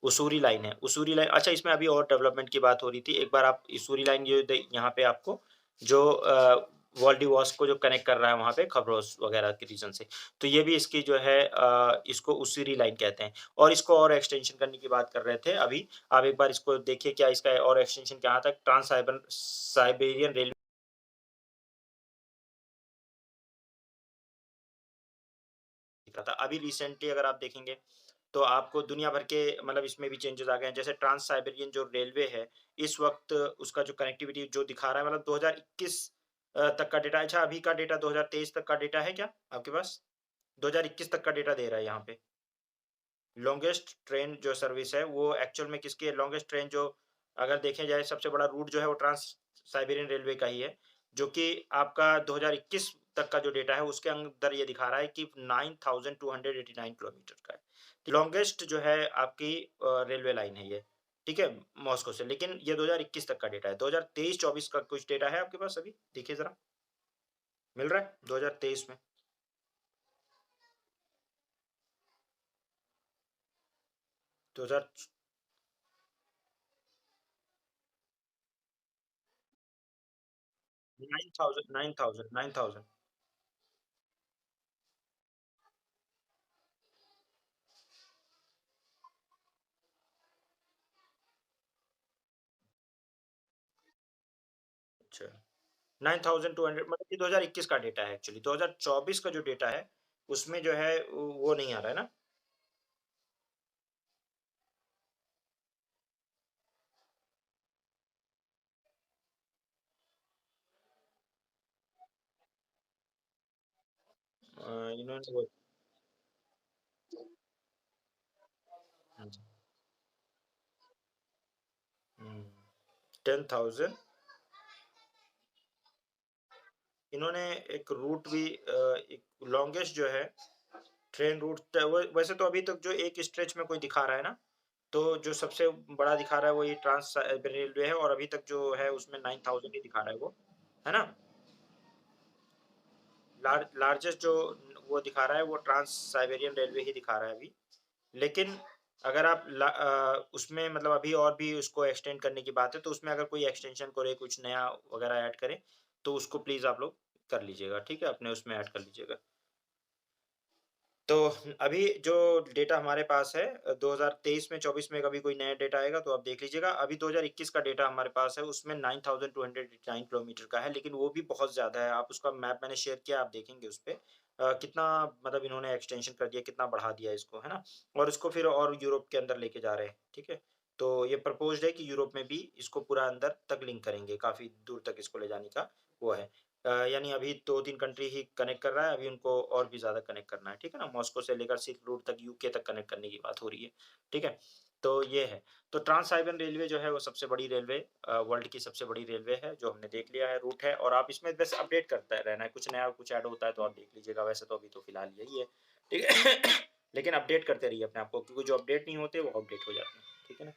उसूरी लाइन है। उसूरी लाइन अच्छा, इसमें अभी और डेवलपमेंट की बात हो रही थी। एक बार आप उसूरी लाइन यहाँ पे आपको जो वोल्डिवॉस को जो कनेक्ट कर रहा है वहाँ पे खबरोस वगैरह के रीजन से, तो ये भी इसकी जो है इसको उसूरी लाइन कहते हैं। और इसको और एक्सटेंशन करने की बात कर रहे थे अभी। आप एक बार इसको देखिए क्या इसका और एक्सटेंशन कहाँ तक ट्रांस साइबेरियन रेलवे दिख रहा था। अभी रिसेंटली अगर आप देखेंगे तो आपको दुनिया भर के मतलब इसमें भी चेंजेस आ गए हैं। जैसे ट्रांस साइबेरियन जो रेलवे है, इस वक़्त उसका जो कनेक्टिविटी जो दिखा रहा है मतलब 2021 तक का डेटा। अच्छा, अभी का डेटा 2023 तक का डेटा है क्या आपके पास? 2021 तक का डेटा दे रहा है यहाँ पे। लॉन्गेस्ट ट्रेन जो सर्विस है वो एक्चुअल में किसकी है? लॉन्गेस्ट ट्रेन जो अगर देखे जाए सबसे बड़ा रूट जो है वो ट्रांस साइबेरियन रेलवे का ही है, जो कि आपका 2021 तक का जो डेटा है उसके अंदर ये दिखा रहा है कि 9289 किलोमीटर का है। लॉन्गेस्ट जो है आपकी रेलवे लाइन है ये, ठीक है? मॉस्को से, लेकिन ये 2021 तक का डेटा है। 2023-24 का कुछ डेटा है आपके पास अभी? देखिए ज़रा, मिल रहा है 2023 में? 2000 9000 9000 9000 अच्छा। 9200 मतलब कि 2021 का डेटा है एक्चुअली। 2024 का जो डेटा है, उसमें जो है वो नहीं आ रहा है ना? इन्होंने वो 10,000 इन्होंने एक रूट भी एक लॉन्गेस्ट जो है ट्रेन रूट वैसे तो अभी तक जो एक स्ट्रेच में कोई दिखा रहा है ना, तो जो सबसे बड़ा दिखा रहा है वो ये ट्रांस साइबर रेलवे है और अभी तक जो है उसमें 9,000 ही दिखा रहा है वो, है ना? लार्जेस्ट जो वो दिखा रहा है वो ट्रांस साइबेरियन रेलवे ही दिखा रहा है अभी। लेकिन अगर आप उसमें मतलब अभी और भी उसको एक्सटेंड करने की बात है, तो उसमें अगर कोई एक्सटेंशन करे, कुछ नया वगैरह ऐड करे, तो उसको प्लीज़ आप लोग कर लीजिएगा, ठीक है? अपने उसमें ऐड कर लीजिएगा। तो अभी जो डेटा हमारे पास है 2023 में 24 में कभी कोई नया डेटा आएगा तो आप देख लीजिएगा। अभी 2021 का डेटा हमारे पास है उसमें 9289 किलोमीटर का है, लेकिन वो भी बहुत ज़्यादा है। आप उसका मैप मैंने शेयर किया, आप देखेंगे उसपे कितना मतलब इन्होंने एक्सटेंशन कर दिया, कितना बढ़ा दिया इसको, है ना? और इसको फिर और यूरोप के अंदर लेके जा रहे हैं, ठीक है? तो ये प्रपोज़्ड है कि यूरोप में भी इसको पूरा अंदर तक लिंक करेंगे, काफ़ी दूर तक इसको ले जाने का वो है। यानी अभी 2-3 कंट्री ही कनेक्ट कर रहा है, अभी उनको और भी ज़्यादा कनेक्ट करना है, ठीक है ना? मॉस्को से लेकर सिल्क रूट तक यूके तक कनेक्ट करने की बात हो रही है, ठीक है? तो ये है। तो ट्रांस साइबेरियन रेलवे जो है वो सबसे बड़ी रेलवे वर्ल्ड की सबसे बड़ी रेलवे है, जो हमने देख लिया है रूट है और आप इसमें बस अपडेट करते रहना है, कुछ नया कुछ ऐड होता है तो आप देख लीजिएगा, वैसे तो अभी तो फिलहाल यही है, ठीक है? लेकिन अपडेट करते रहिए अपने आप को क्योंकि जो अपडेट नहीं होते वो अपडेट हो जाते हैं, ठीक है ना?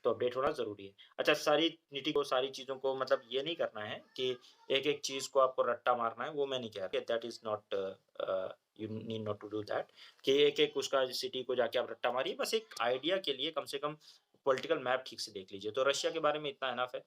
तो अपडेट होना ज़रूरी है। अच्छा सारी नीति को सारी चीज़ों को मतलब ये नहीं करना है कि एक-एक चीज़ को आपको रट्टा मारना है, वो मैं नहीं कह रहा। That is not you need not to do that कि एक-एक उसका सिटी को जाके आप रट्टा मारिए। बस एक आइडिया के लिए कम से कम पॉलिटिकल मैप ठीक से देख लीजिए। तो रशिया के बारे में इतना इनफ है।